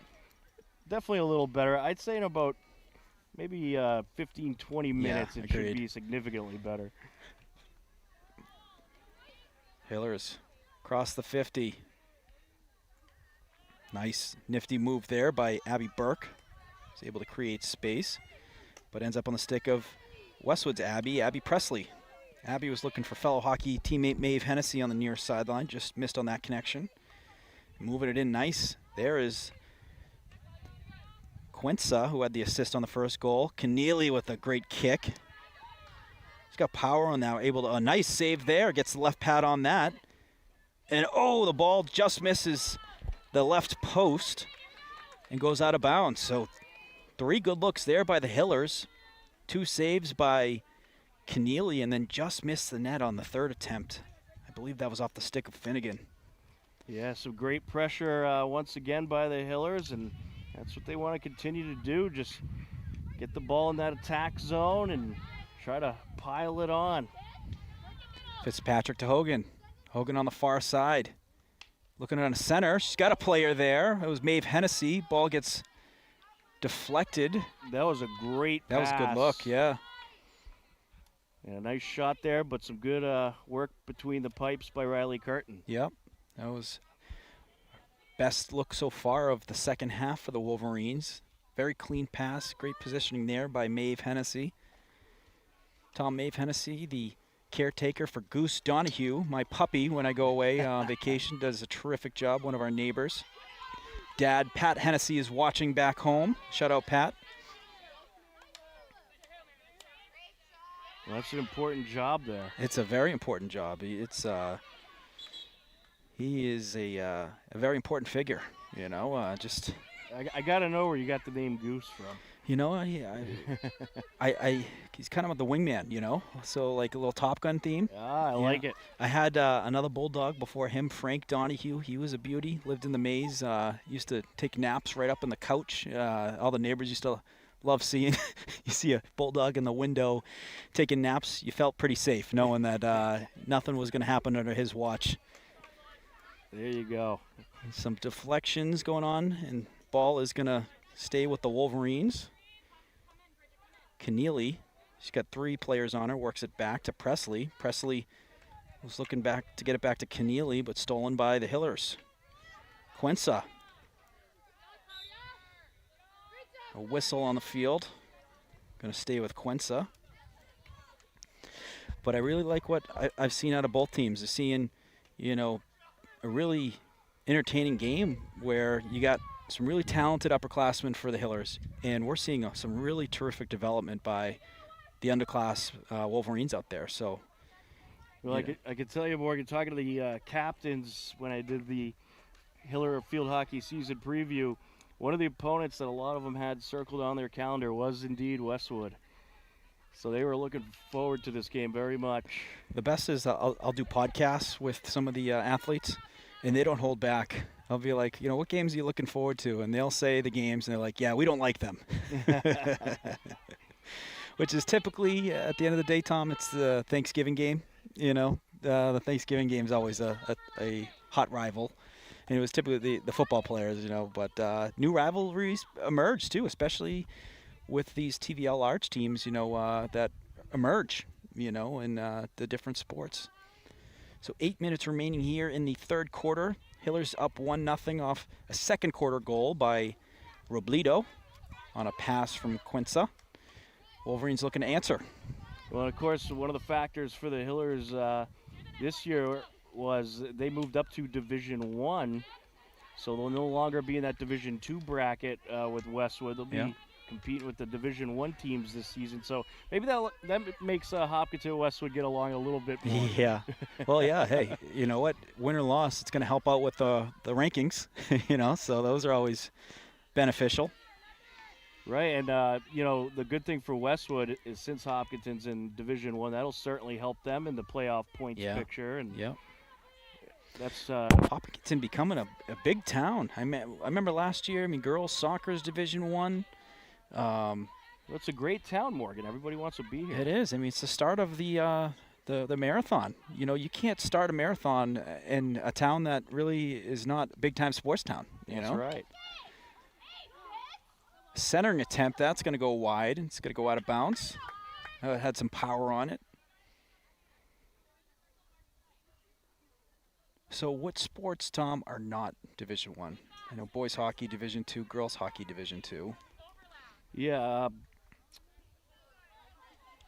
definitely a little better. I'd say in about maybe 15, 20 minutes it should be significantly better. Hillers across the 50. Nice nifty move there by Abby Burke. He's able to create space, but ends up on the stick of Westwood's Abby Presley. Abby was looking for fellow hockey teammate Maeve Hennessy on the near sideline, just missed on that connection. Moving it in nice. There is Quinza, who had the assist on the first goal. Keneally with a great kick. He's got power on now, able to, a nice save there, gets the left pad on that. And oh, the ball just misses the left post and goes out of bounds. So 3 good looks there by the Hillers. 2 saves by Keneally, and then just missed the net on the 3rd attempt. I believe that was off the stick of Finnegan. Yeah, some great pressure once again by the Hillers, and that's what they want to continue to do. Just get the ball in that attack zone and try to pile it on. Fitzpatrick to Hogan. Hogan on the far side. Looking at a center. She's got a player there. It was Maeve Hennessy. Ball gets deflected. That was a great pass. That was a good look, yeah. Yeah, nice shot there, but some good work between the pipes by Riley Curtin. Yep. That was best look so far of the second half for the Wolverines. Very clean pass, great positioning there by Maeve Hennessy. Tom, Maeve Hennessy, the caretaker for Goose Donahue, my puppy when I go away on vacation, does a terrific job, one of our neighbors. Dad, Pat Hennessy, is watching back home. Shout out, Pat. Well, that's an important job there. It's a very important job. He is a very important figure, you know. I got to know where you got the name Goose from. You know, he's kind of the wingman, you know. So like a little Top Gun theme. I like it. I had another bulldog before him, Frank Donahue. He was a beauty. Lived in the maze. Used to take naps right up on the couch. All the neighbors used to love seeing. You see a bulldog in the window taking naps. You felt pretty safe knowing that nothing was going to happen under his watch. There you go. Some deflections going on, and ball is going to stay with the Wolverines. Keneally, she's got 3 players on her, works it back to Presley. Presley was looking back to get it back to Keneally, but stolen by the Hillers. Quensa. A whistle on the field. Going to stay with Quensa. But I really like what I've seen out of both teams. Seeing, a really entertaining game where you got some really talented upperclassmen for the Hillers, and we're seeing some really terrific development by the underclass Wolverines out there. So, well, I could tell you, Morgan, talking to the captains when I did the Hiller field hockey season preview, one of the opponents that a lot of them had circled on their calendar was indeed Westwood. So they were looking forward to this game very much. The best is I'll do podcasts with some of the athletes, and they don't hold back. I'll be like, what games are you looking forward to? And they'll say the games, and they're like, yeah, we don't like them. Which is typically, at the end of the day, Tom, it's the Thanksgiving game. The Thanksgiving game is always a hot rival. And it was typically the football players, but new rivalries emerge, too, especially with these TVL large teams, that emerge, in the different sports. So 8 minutes remaining here in the third quarter. Hillers up 1-0 off a second quarter goal by Robledo on a pass from Quensa. Wolverines looking to answer. Well, of course, one of the factors for the Hillers this year was they moved up to Division 1, so they'll no longer be in that Division 2 bracket with Westwood. They'll be competing with the Division 1 teams this season, so maybe that makes Hopkinton and Westwood get along a little bit more. Yeah. Well, yeah, hey, you know what? Win or loss, it's going to help out with the rankings, so those are always beneficial. Right, and the good thing for Westwood is since Hopkinton's in Division 1, that'll certainly help them in the playoff points picture. And that's Hopkinton becoming a big town. I remember last year. Girls soccer's Division 1. It's a great town, Morgan. Everybody wants to be here. It is. It's the start of the marathon. You can't start a marathon in a town that really is not a big-time sports town. That's right. Centering attempt, that's going to go wide. It's going to go out of bounds. It had some power on it. So what sports, Tom, are not Division 1? I know boys hockey Division 2, girls hockey Division 2. Yeah,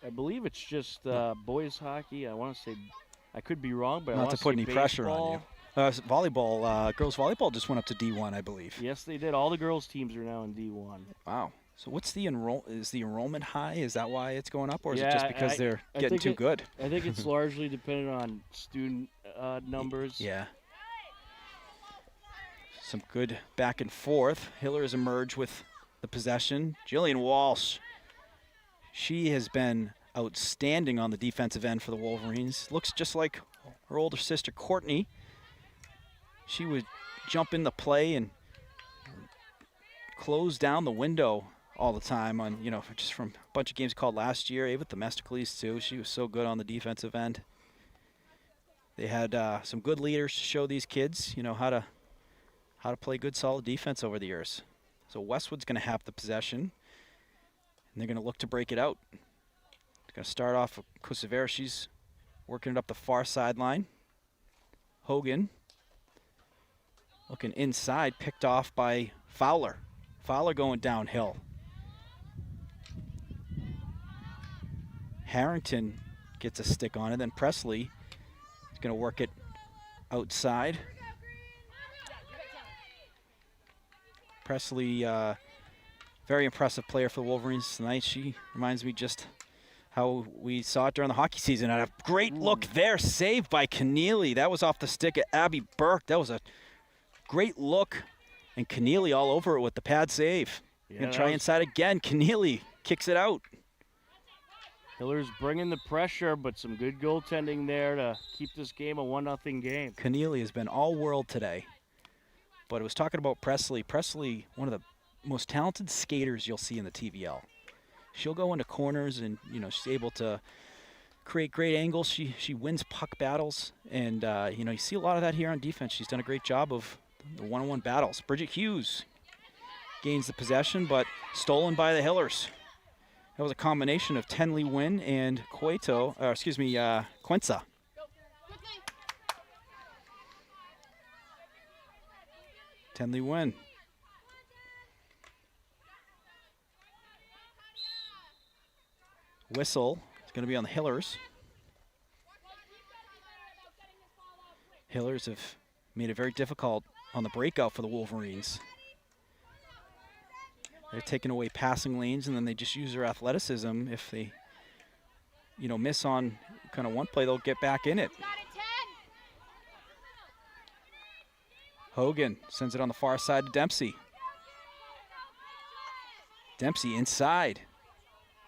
I believe it's just boys hockey. I want to say, I could be wrong, but not to put any pressure on you. Volleyball, girls volleyball just went up to D1, I believe. Yes, they did. All the girls teams are now in D1. Wow. So what's is the enrollment high? Is that why it's going up, or is it just because they're getting too good? I think it's largely dependent on student numbers. Yeah. Some good back and forth. Hillers emerge with the possession. Jillian Walsh, she has been outstanding on the defensive end for the Wolverines. Looks just like her older sister, Courtney. She would jump in the play and close down the window all the time on, just from a bunch of games called last year. Ava Themistocles, too. She was so good on the defensive end. They had some good leaders to show these kids, how to play good, solid defense over the years. So Westwood's going to have the possession, and they're going to look to break it out. They're going to start off with Kusavera. She's working it up the far sideline. Hogan looking inside, picked off by Fowler. Fowler going downhill. Harrington gets a stick on it. Then Presley is going to work it outside. Presley, very impressive player for the Wolverines tonight. She reminds me just how we saw it during the hockey season. And a great look there, saved by Keneally. That was off the stick of Abby Burke. That was a great look. And Keneally all over it with the pad save. Gonna try inside again. Keneally kicks it out. Hillers bringing the pressure, but some good goaltending there to keep this game a 1-0 game. Keneally has been all world today. But I was talking about Presley. Presley, one of the most talented skaters you'll see in the TVL. She'll go into corners and, she's able to create great angles. She wins puck battles. And, you see a lot of that here on defense. She's done a great job of the one-on-one battles. Bridget Hughes gains the possession, but stolen by the Hillers. That was a combination of Tenley Wynn and Quinza. Tenley Wynn. Whistle is going to be on the Hillers. Hillers have made it very difficult on the breakout for the Wolverines. They're taking away passing lanes, and then they just use their athleticism. If they, miss on kind of one play, they'll get back in it. Hogan sends it on the far side to Dempsey. Dempsey inside.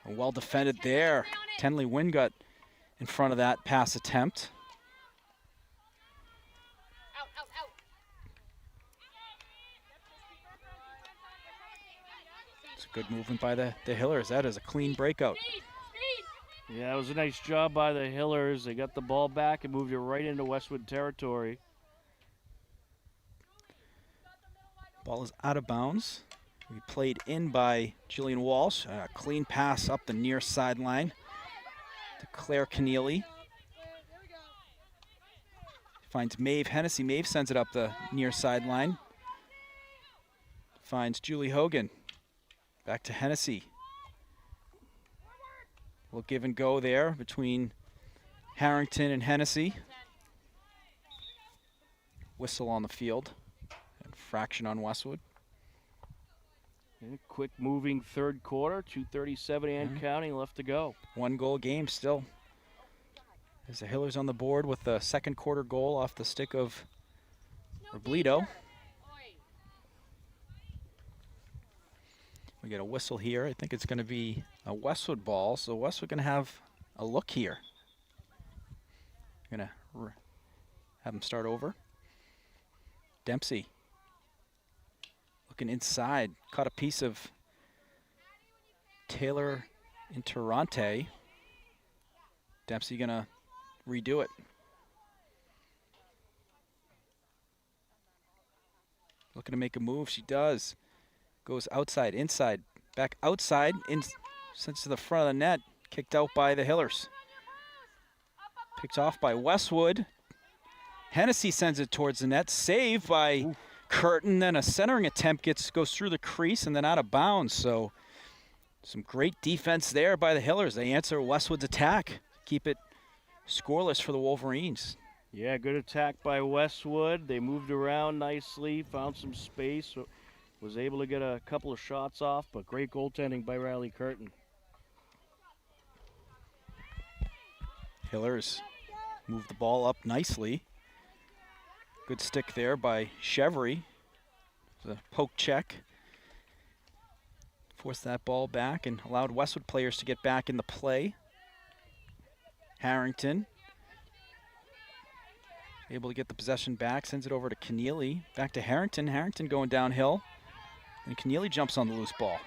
Well defended there. Tenley Wynn got in front of that pass attempt. It's a good movement by the Hillers. That is a clean breakout. Yeah, it was a nice job by the Hillers. They got the ball back and moved it right into Westwood territory. Ball is out of bounds. We played in by Jillian Walsh. A clean pass up the near sideline to Claire Keneally. Finds Maeve Hennessy. Maeve sends it up the near sideline. Finds Julie Hogan. Back to Hennessy. We'll give and go there between Harrington and Hennessy. Whistle on the field. Fraction on Westwood. And quick moving third quarter, 2:37 and counting left to go. 1 goal game still. As the Hillers on the board with the second quarter goal off the stick of Robledo. We get a whistle here. I think it's going to be a Westwood ball, so Westwood going to have a look here. Going to have them start over. Dempsey. Looking inside, caught a piece of Taylor Interrante. Dempsey gonna redo it. Looking to make a move, she does. Goes outside, inside, back outside, sends to the front of the net, kicked out by the Hillers. Picked off by Westwood. Hennessy sends it towards the net, saved by Curtin, then a centering attempt goes through the crease and then out of bounds. So some great defense there by the Hillers. They answer Westwood's attack, keep it scoreless for the Wolverines. Yeah, good attack by Westwood. They moved around nicely, found some space, was able to get a couple of shots off, but great goaltending by Riley Curtin. Hillers move the ball up nicely. Good stick there by Chevry. The poke check. Forced that ball back and allowed Westwood players to get back in the play. Harrington. Able to get the possession back. Sends it over to Keneally. Back to Harrington. Harrington going downhill. And Keneally jumps on the loose ball.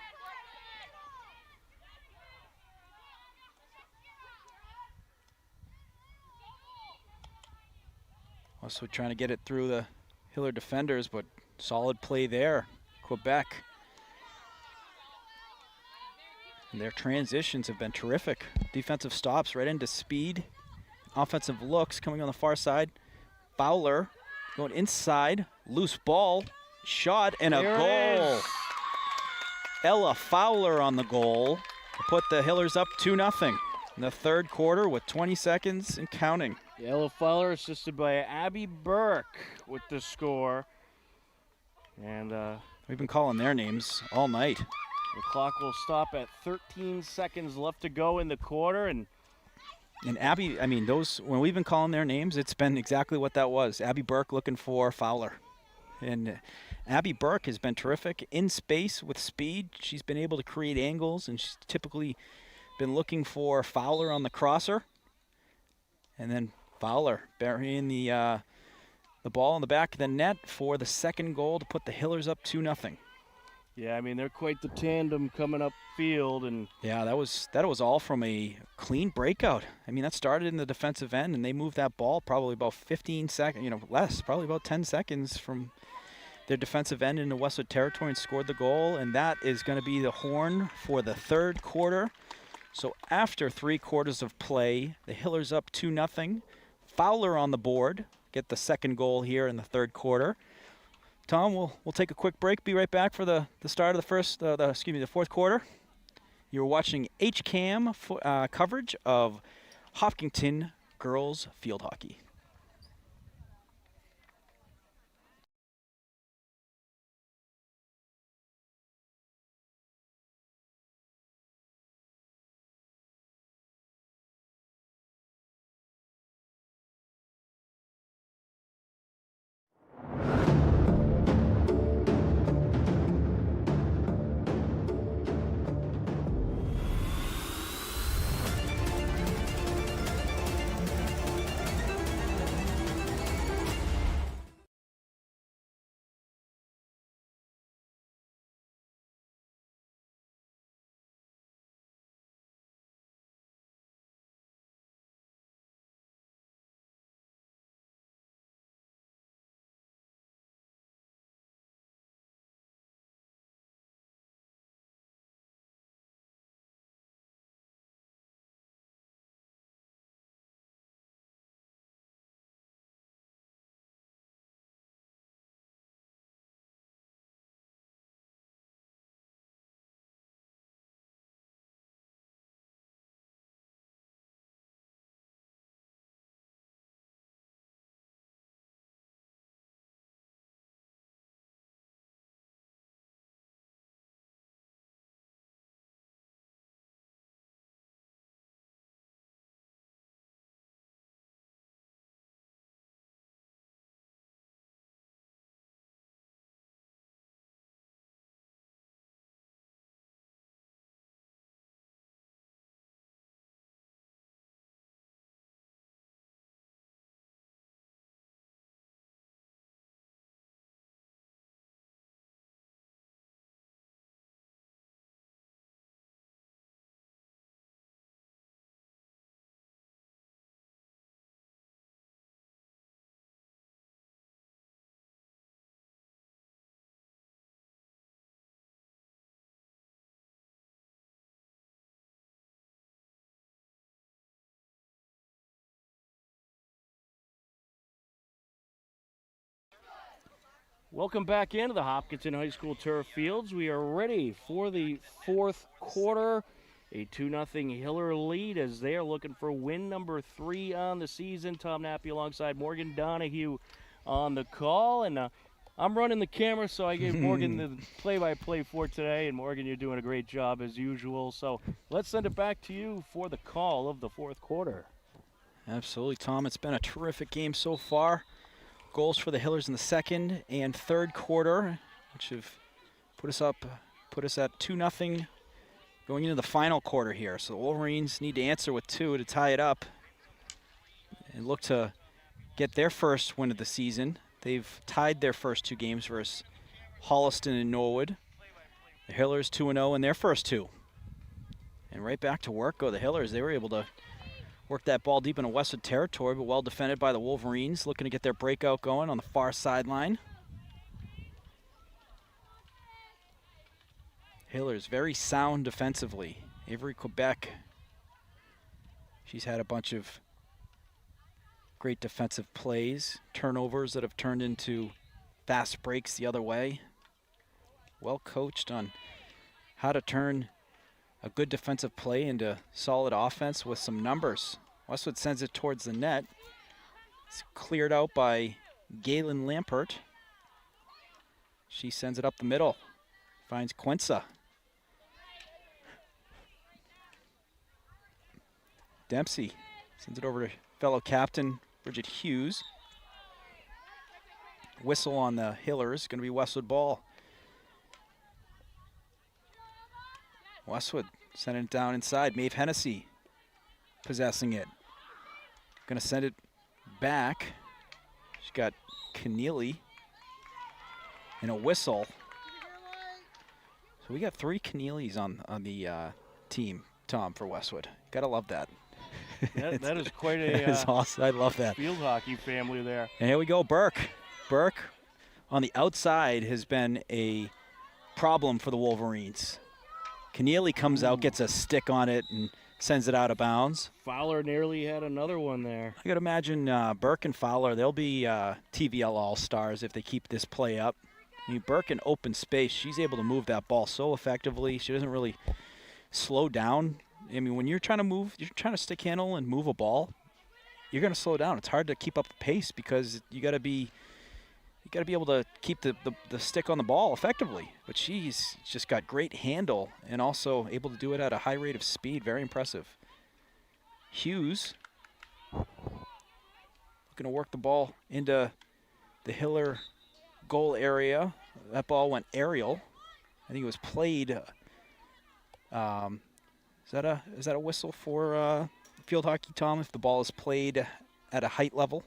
Also trying to get it through the Hiller defenders, but solid play there. Quebec. And their transitions have been terrific. Defensive stops right into speed. Offensive looks coming on the far side. Fowler going inside. Loose ball. Shot and a goal. Ella Fowler on the goal to put the Hillers up 2-0 in the third quarter with 20 seconds and counting. Ella Fowler assisted by Abby Burke with the score. And we've been calling their names all night. The clock will stop at 13 seconds left to go in the quarter. And Abby, I mean, when we've been calling their names, it's been exactly what that was. Abby Burke looking for Fowler. And Abby Burke has been terrific in space with speed. She's been able to create angles, and she's typically been looking for Fowler on the crosser. And then Fowler burying the ball in the back of the net for the second goal to put the Hillers up 2-0. Yeah, I mean, they're quite the tandem coming up field. And Yeah, that was all from a clean breakout. I mean, that started in the defensive end, and they moved that ball probably about 15 seconds, less, probably about 10 seconds from their defensive end into Westwood territory and scored the goal. And that is going to be the horn for the third quarter. So after 3 quarters of play, the Hillers up 2-0. Fowler on the board, get the second goal here in the third quarter. Tom, we'll take a quick break. Be right back for the start of the fourth quarter. You're watching HCAM coverage of Hopkinton girls field hockey. welcome back into the Hopkinton High School turf fields. We are ready for the fourth quarter. A 2-0 Hiller lead as they are looking for win number 3 on the season. Tom Nappy alongside Morgan Donahue on the call. And I'm running the camera, so I gave Morgan the play-by-play for today. And Morgan, you're doing a great job as usual. So let's send it back to you for the call of the fourth quarter. Absolutely, Tom. It's been a terrific game so far. Goals for the Hillers in the second and third quarter, which have put us at 2-0 going into the final quarter here. So the Wolverines need to answer with 2 to tie it up and look to get their first win of the season. They've tied their first 2 games versus Holliston and Norwood. The Hillers 2-0 in their first 2. And right back to work go the Hillers. They were able to work that ball deep into Westwood territory, but well defended by the Wolverines, looking to get their breakout going on the far sideline. Hillers very sound defensively. Avery Quebec, she's had a bunch of great defensive plays, turnovers that have turned into fast breaks the other way. Well coached on how to turn a good defensive play into solid offense with some numbers. Westwood sends it towards the net. It's cleared out by Galen Lampert. She sends it up the middle. Finds Quinza. Dempsey sends it over to fellow captain Bridget Hughes. Whistle on the Hillers. Going to be Westwood ball. Westwood sending it down inside. Maeve Hennessy possessing it. Going to send it back. She's got Keneally and a whistle. So we got 3 Keneally's on the team, Tom, for Westwood. Gotta love that. That is quite It's a awesome. I love that. field hockey family there. And here we go, Burke. Burke on the outside has been a problem for the Wolverines. Keneally comes out, gets a stick on it, and sends it out of bounds. Fowler nearly had another one there. I got to imagine Burke and Fowler, they'll be TVL All-Stars if they keep this play up. I mean, Burke in open space, she's able to move that ball so effectively. She doesn't really slow down. I mean, when you're trying to stick handle and move a ball, you're going to slow down. It's hard to keep up the pace because you got to be able to keep the stick on the ball effectively. But she's just got great handle and also able to do it at a high rate of speed. Very impressive. Hughes looking to work the ball into the Hiller goal area. That ball went aerial. I think it was played. Is that a whistle for field hockey, Tom? If the ball is played at a height level?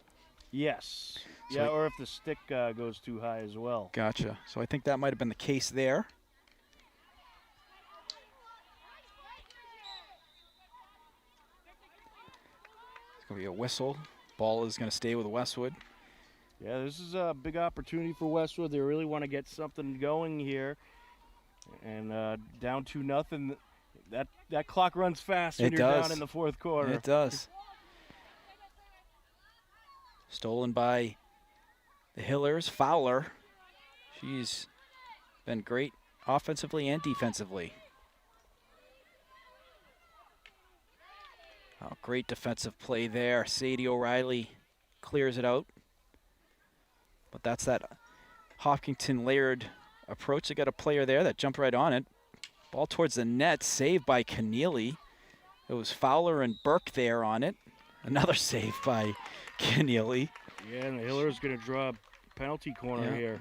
Yes. So yeah, or if the stick goes too high as well. Gotcha. So I think that might have been the case there. It's going to be a whistle. Ball is going to stay with Westwood. Yeah, this is a big opportunity for Westwood. They really want to get something going here. And down 2-0. That clock runs fast when you're down in the fourth quarter. It does. Stolen by the Hillers. Fowler. She's been great offensively and defensively. Oh, great defensive play there. Sadie O'Reilly clears it out. But that's that Hopkinton layered approach. They got a player there that jumped right on it. Ball towards the net, saved by Keneally. It was Fowler and Burke there on it. Another save by Keneally. Yeah, and the Hiller's going to draw a penalty corner here.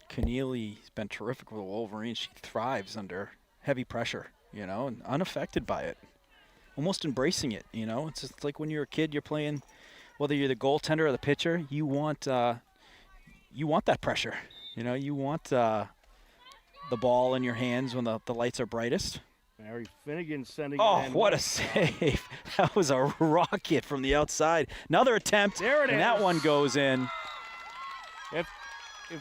Keneally's been terrific with the Wolverines. She thrives under heavy pressure, and unaffected by it. Almost embracing it, It's just like when you're a kid, you're playing, whether you're the goaltender or the pitcher, you want that pressure. You want the ball in your hands when the lights are brightest. Mary Finnegan sending Oh, it in. what a save. That was a rocket from the outside. Another attempt, There it and is. that one goes in. If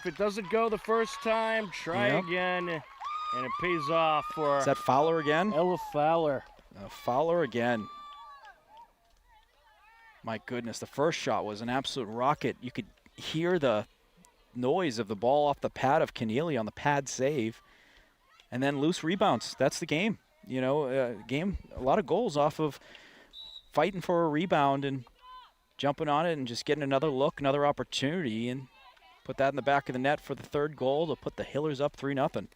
it doesn't go the first time, try again, and it pays off for Is that Fowler again? Ella Fowler. Fowler again. My goodness, the first shot was an absolute rocket. You could hear the noise of the ball off the pad of Keneally on the pad save. And then loose rebounds. That's the game. A lot of goals off of fighting for a rebound and jumping on it and just getting another look, another opportunity, and put that in the back of the net for the third goal to put the Hillers up 3-0.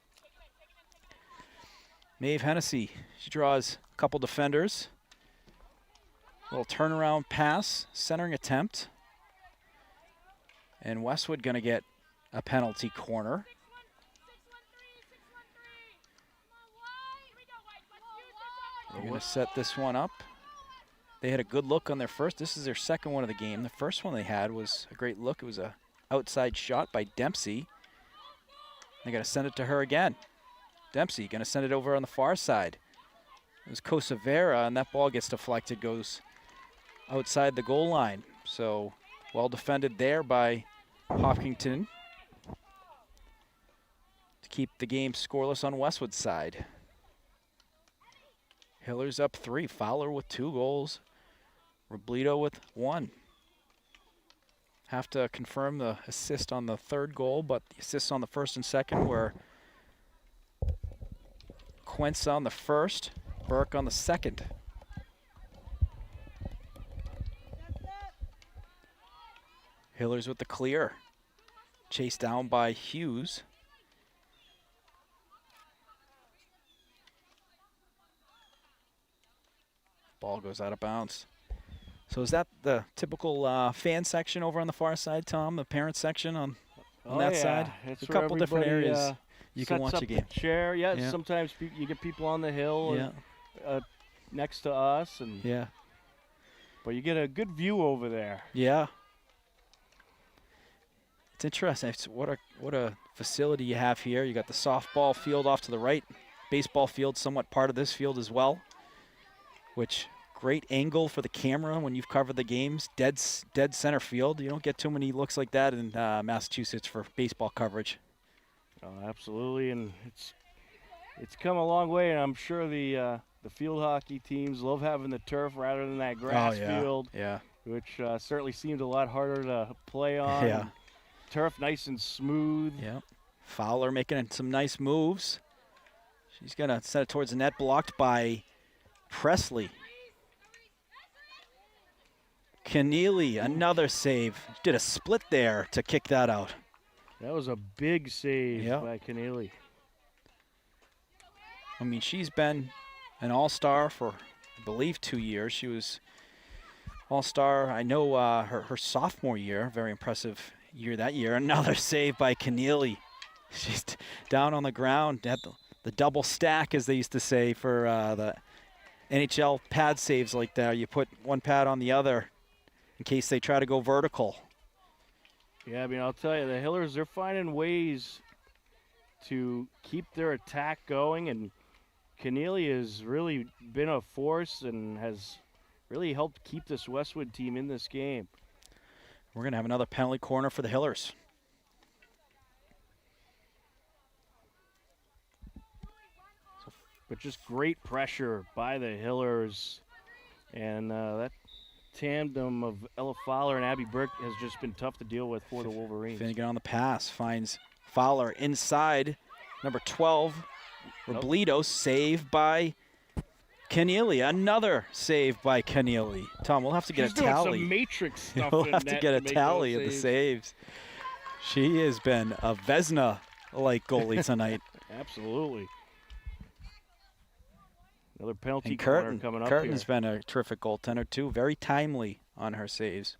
Maeve Hennessy, she draws a couple defenders. Little turnaround pass, centering attempt. And Westwood going to get a penalty corner. They're going to set this one up. They had a good look on their first. This is their second one of the game. The first one they had was a great look. It was a outside shot by Dempsey. They're going to send it to her again. Dempsey going to send it over on the far side. It was Kosavera, and that ball gets deflected, goes outside the goal line. So well defended there by Hopkinton to keep the game scoreless on Westwood's side. Hillers up 3. Fowler with 2 goals. Robledo with 1. Have to confirm the assist on the third goal, but the assists on the first and second were Quince on the first, Burke on the second. Hillers with the clear. Chased down by Hughes. Ball goes out of bounds. So is that the typical fan section over on the far side, Tom? The parent section on that side? It's a couple different areas you can sets watch up a game. The chair. Yeah, sometimes you get people on the hill and, next to us. And yeah. But you get a good view over there. Yeah. It's interesting. What a facility you have here. You got the softball field off to the right. Baseball field somewhat part of this field as well, which great angle for the camera when you've covered the games. Dead center field. You don't get too many looks like that in Massachusetts for baseball coverage. Oh, absolutely, and it's come a long way, and I'm sure the field hockey teams love having the turf rather than that grass field, which certainly seemed a lot harder to play on. Yeah. Turf nice and smooth. Yeah. Fowler making some nice moves. She's going to set it towards the net, blocked by Presley. Keneally, another save. Did a split there to kick that out. That was a big save by Keneally. I mean, she's been an all-star for, I believe, 2 years. She was all-star, I know, her sophomore year. Very impressive year that year. Another save by Keneally. She's down on the ground. Had the double stack, as they used to say, for the NHL pad saves like that. You put one pad on the other in case they try to go vertical. Yeah, I mean, I'll tell you, the Hillers, they're finding ways to keep their attack going, and Keneally has really been a force and has really helped keep this Westwood team in this game. We're going to have another penalty corner for the Hillers. But just great pressure by the Hillers, and that tandem of Ella Fowler and Abby Burke has just been tough to deal with for the Wolverines. Finnegan on the pass, finds Fowler inside, number 12, Robledo, save by Keneally. Another save by Keneally. Tom, we'll have to get a tally. Doing some matrix stuff. We'll have to get a tally of the saves. She has been a Vesna-like goalie tonight. Absolutely. Another penalty and corner coming up here. Curtin's been a terrific goaltender, too. Very timely on her saves,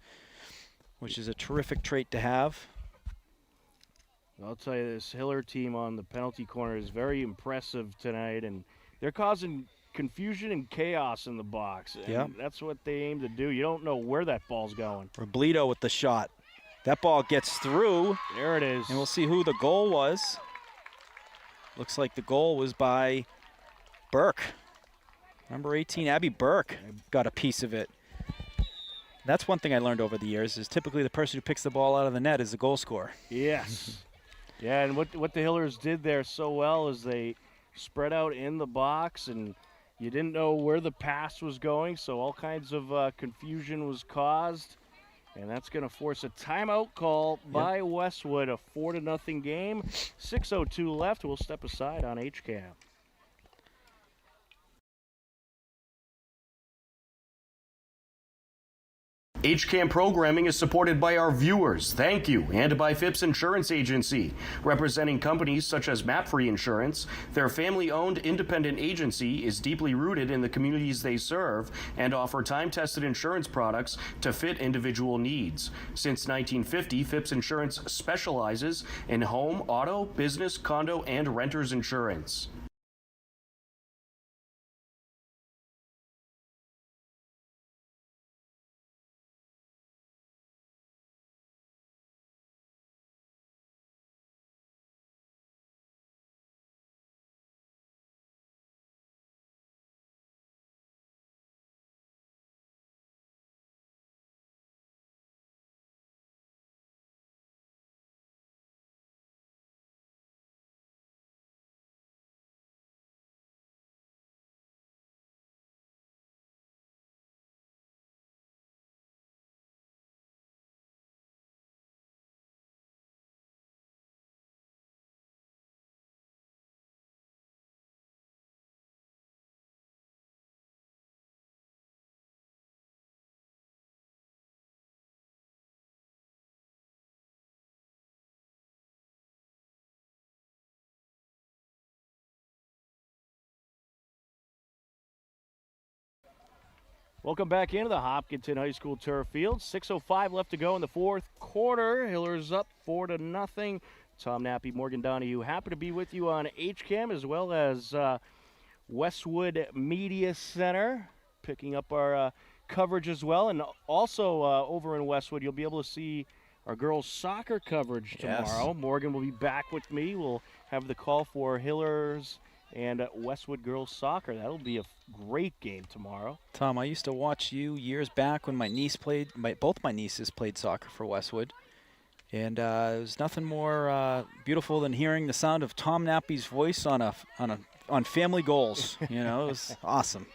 which is a terrific trait to have. I'll tell you, this Hiller team on the penalty corner is very impressive tonight, and they're causing confusion and chaos in the box. And that's what they aim to do. You don't know where that ball's going. Robledo with the shot. That ball gets through. There it is. And we'll see who the goal was. Looks like the goal was by Burke. Number 18, Abby Burke, got a piece of it. That's one thing I learned over the years, is typically the person who picks the ball out of the net is the goal scorer. Yes. Yeah, and what the Hillers did there so well is they spread out in the box, and you didn't know where the pass was going, so all kinds of confusion was caused. And that's going to force a timeout call by Westwood, a 4-0 game. 6:02 left. We'll step aside on HCAM. HCAM programming is supported by our viewers, thank you, and by Phipps Insurance Agency, representing companies such as MapFree Insurance. Their family-owned independent agency is deeply rooted in the communities they serve and offer time-tested insurance products to fit individual needs. Since 1950, Phipps Insurance specializes in home, auto, business, condo, and renters insurance. Welcome back into the Hopkinton High School turf field. 6:05 left to go in the fourth quarter. Hillers up 4-0. Tom Nappy, Morgan Donahue, happy to be with you on HCAM as well as Westwood Media Center, picking up our coverage as well. And also over in Westwood, you'll be able to see our girls' soccer coverage tomorrow. Yes. Morgan will be back with me. We'll have the call for Hillers and Westwood girls' soccer. That'll be a great game tomorrow. Tom, I used to watch you years back when both my nieces played soccer for Westwood. And it was nothing more beautiful than hearing the sound of Tom Nappy's voice on Family Goals. It was awesome.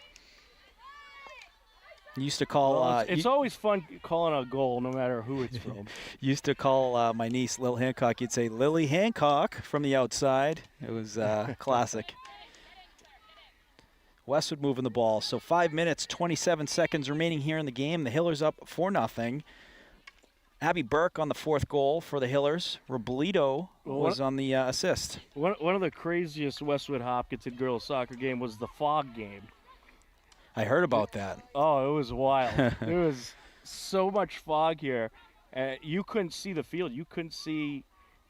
You used to call. Well, it's always fun calling a goal, no matter who it's from. Used to call my niece Lil Hancock. You'd say Lily Hancock from the outside. It was classic. Westwood moving the ball. So 5 minutes, 27 seconds remaining here in the game. The Hillers up 4-0. Abby Burke on the fourth goal for the Hillers. Roblito was on the assist. One of the craziest Westwood Hopkinton girls soccer game was the fog game. I heard about that. Oh, it was wild. There was so much fog here. You couldn't see the field. You couldn't see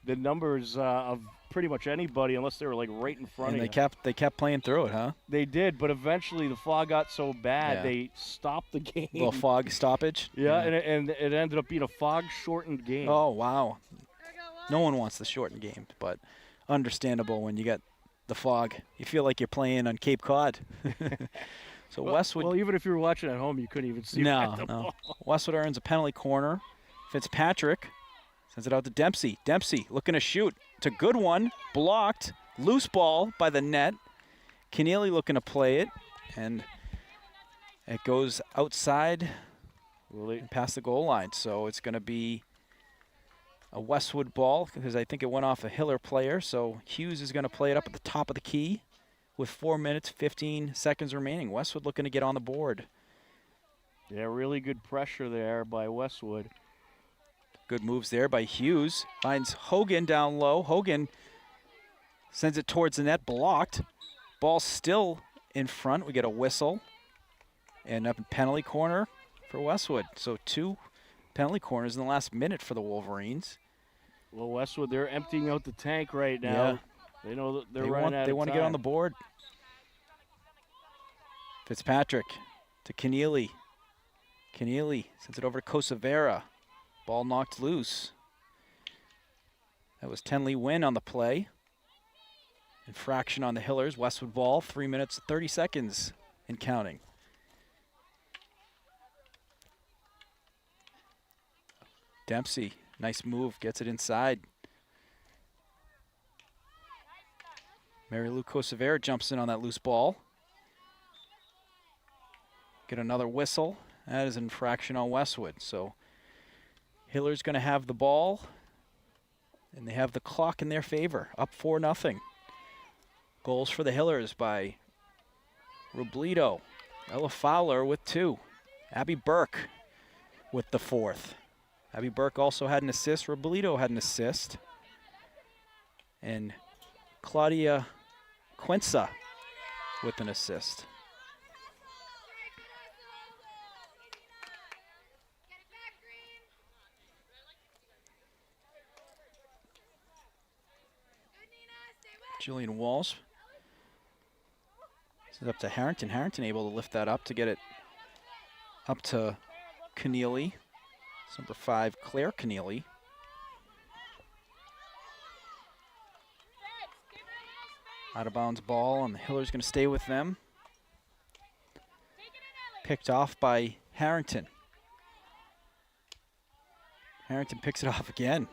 the numbers of pretty much anybody unless they were like right in front And of you. they kept playing through it, huh? They did, but eventually the fog got so bad they stopped the game. Little fog stoppage. Yeah, and it ended up being a fog-shortened game. Oh, wow. No one wants the shortened game, but understandable when you got the fog. You feel like you're playing on Cape Cod. So Westwood. Well, even if you were watching at home, you couldn't even see No. Westwood earns a penalty corner. Fitzpatrick sends it out to Dempsey. Dempsey looking to shoot. It's a good one. Blocked. Loose ball by the net. Keneally looking to play it. And it goes outside and past the goal line. So it's going to be a Westwood ball because I think it went off a Hiller player. So Hughes is going to play it up at the top of the key with 4 minutes, 15 seconds remaining. Westwood looking to get on the board. Yeah, really good pressure there by Westwood. Good moves there by Hughes. Finds Hogan down low. Hogan sends it towards the net, blocked. Ball still in front. We get a whistle. And up in penalty corner for Westwood. So 2 penalty corners in the last minute for the Wolverines. Well, Westwood, they're emptying out the tank right now. Yeah. They know that they're running out of time. They want to get on the board. Fitzpatrick to Keneally. Keneally sends it over to Kosavera. Ball knocked loose. That was Tenley Wynn on the play. Infraction on the Hillers. Westwood ball, 3 minutes, 30 seconds and counting. Dempsey, nice move, gets it inside. Mary Lou Kosavera jumps in on that loose ball. Get another whistle. That is an infraction on Westwood. So Hiller's going to have the ball, and they have the clock in their favor. Up 4-0. Goals for the Hillers by Roblito. Ella Fowler with 2. Abby Burke with the 4th. Abby Burke also had an assist. Roblito had an assist. And Claudia Quinza with an assist. Julian Walsh. This is up to Harrington. Harrington able to lift that up to get it up to Keneally. It's number 5, Claire Keneally. Out of bounds ball, and the Hiller's going to stay with them. Picked off by Harrington. Harrington picks it off again.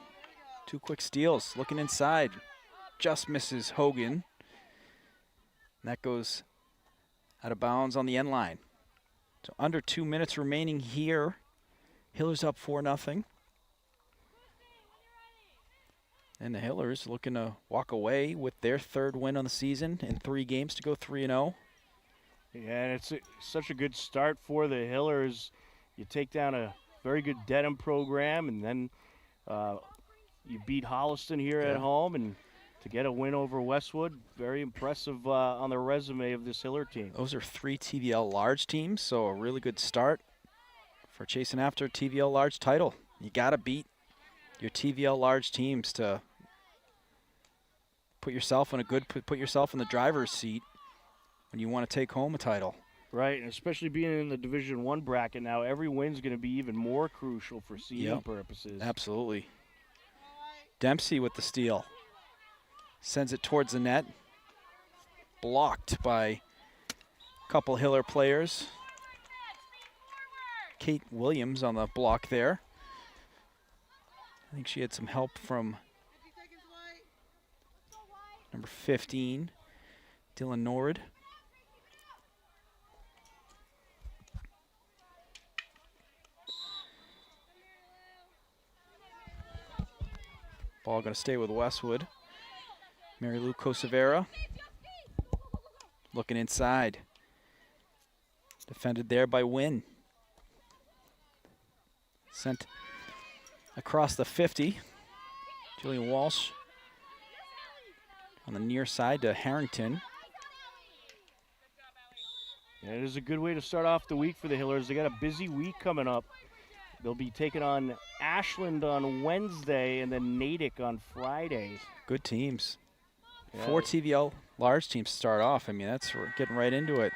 2 quick steals, looking inside. Just misses Hogan. And that goes out of bounds on the end line. So under 2 minutes remaining here. Hillers up 4-0. And the Hillers looking to walk away with their 3rd win on the season in 3 games to go 3-0. Yeah, and it's such a good start for the Hillers. You take down a very good Dedham program, and then you beat Holliston here at home, and to get a win over Westwood, very impressive on the resume of this Hiller team. Those are 3 TVL large teams, so a really good start for chasing after a TVL large title. You got to beat your TVL large teams to put yourself in the driver's seat when you want to take home a title. Right, and especially being in the Division I bracket now, every win's going to be even more crucial for seeding purposes. Absolutely. Dempsey with the steal. Sends it towards the net. Blocked by a couple Hiller players. Kate Williams on the block there. I think she had some help from number 15, Dylan Nord. Ball going to stay with Westwood. Mary Lou Cosavera looking inside. Defended there by Wynn. Sent across the 50. Julian Walsh on the near side to Harrington. Yeah, it is a good way to start off the week for the Hillers. They got a busy week coming up. They'll be taking on Ashland on Wednesday and then Natick on Friday. Good teams. Yeah. 4 TVL large teams to start off. I mean, we're getting right into it.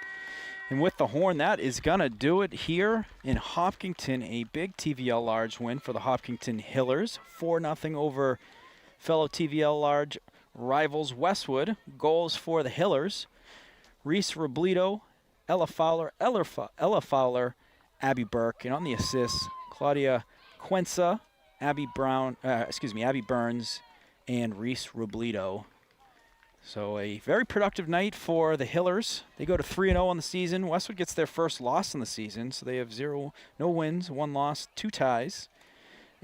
And with the horn, that is going to do it here in Hopkinton. A big TVL large win for the Hopkinton Hillers. 4-0 over fellow TVL large rivals Westwood. Goals for the Hillers: Reese Robledo, Ella Fowler, Abby Burke. And on the assists, Claudia Quensa, Abby Burns, and Reese Robledo. So a very productive night for the Hillers. They go to 3-0 on the season. Westwood gets their first loss in the season, so they have no wins, 1 loss, 2 ties.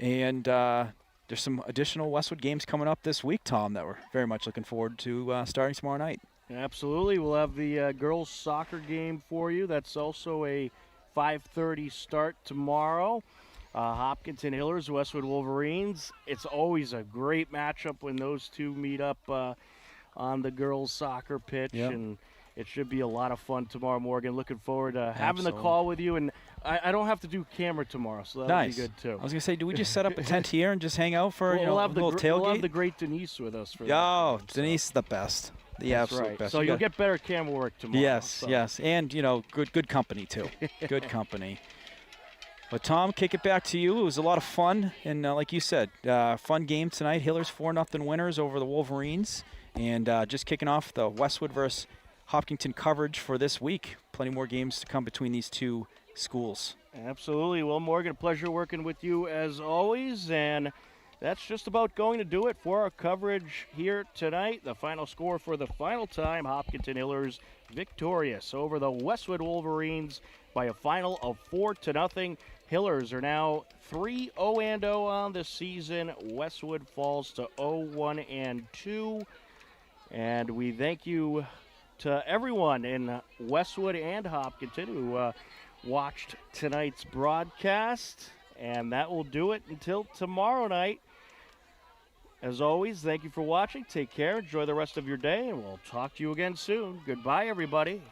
And there's some additional Westwood games coming up this week, Tom, that we're very much looking forward to starting tomorrow night. Absolutely. We'll have the girls soccer game for you. That's also a 5:30 start tomorrow. Hopkinton Hillers, Westwood Wolverines. It's always a great matchup when those two meet up on the girls' soccer pitch, and it should be a lot of fun tomorrow, Morgan. Looking forward to having the call with you, and I don't have to do camera tomorrow, so that'll be good too. I was gonna say, do we just set up a tent here and just hang out for we'll have a little tailgate? We'll have the great Denise with us for that. Oh, Denise is the best, the absolute best. So you'll get better camera work tomorrow. Yes, yes, and good company too. Good company. But Tom, kick it back to you. It was a lot of fun, and like you said, fun game tonight. Hillers 4-0 winners over the Wolverines. And just kicking off the Westwood versus Hopkinton coverage for this week. Plenty more games to come between these two schools. Absolutely. Well, Morgan, a pleasure working with you as always. And that's just about going to do it for our coverage here tonight. The final score for the final time, Hopkinton Hillers victorious over the Westwood Wolverines by a final of 4-0. Hillers are now 3-0 on the season. Westwood falls to 0-1-2. And we thank you to everyone in Westwood and Hopkinton who watched tonight's broadcast. And that will do it until tomorrow night. As always, thank you for watching. Take care. Enjoy the rest of your day. And we'll talk to you again soon. Goodbye, everybody.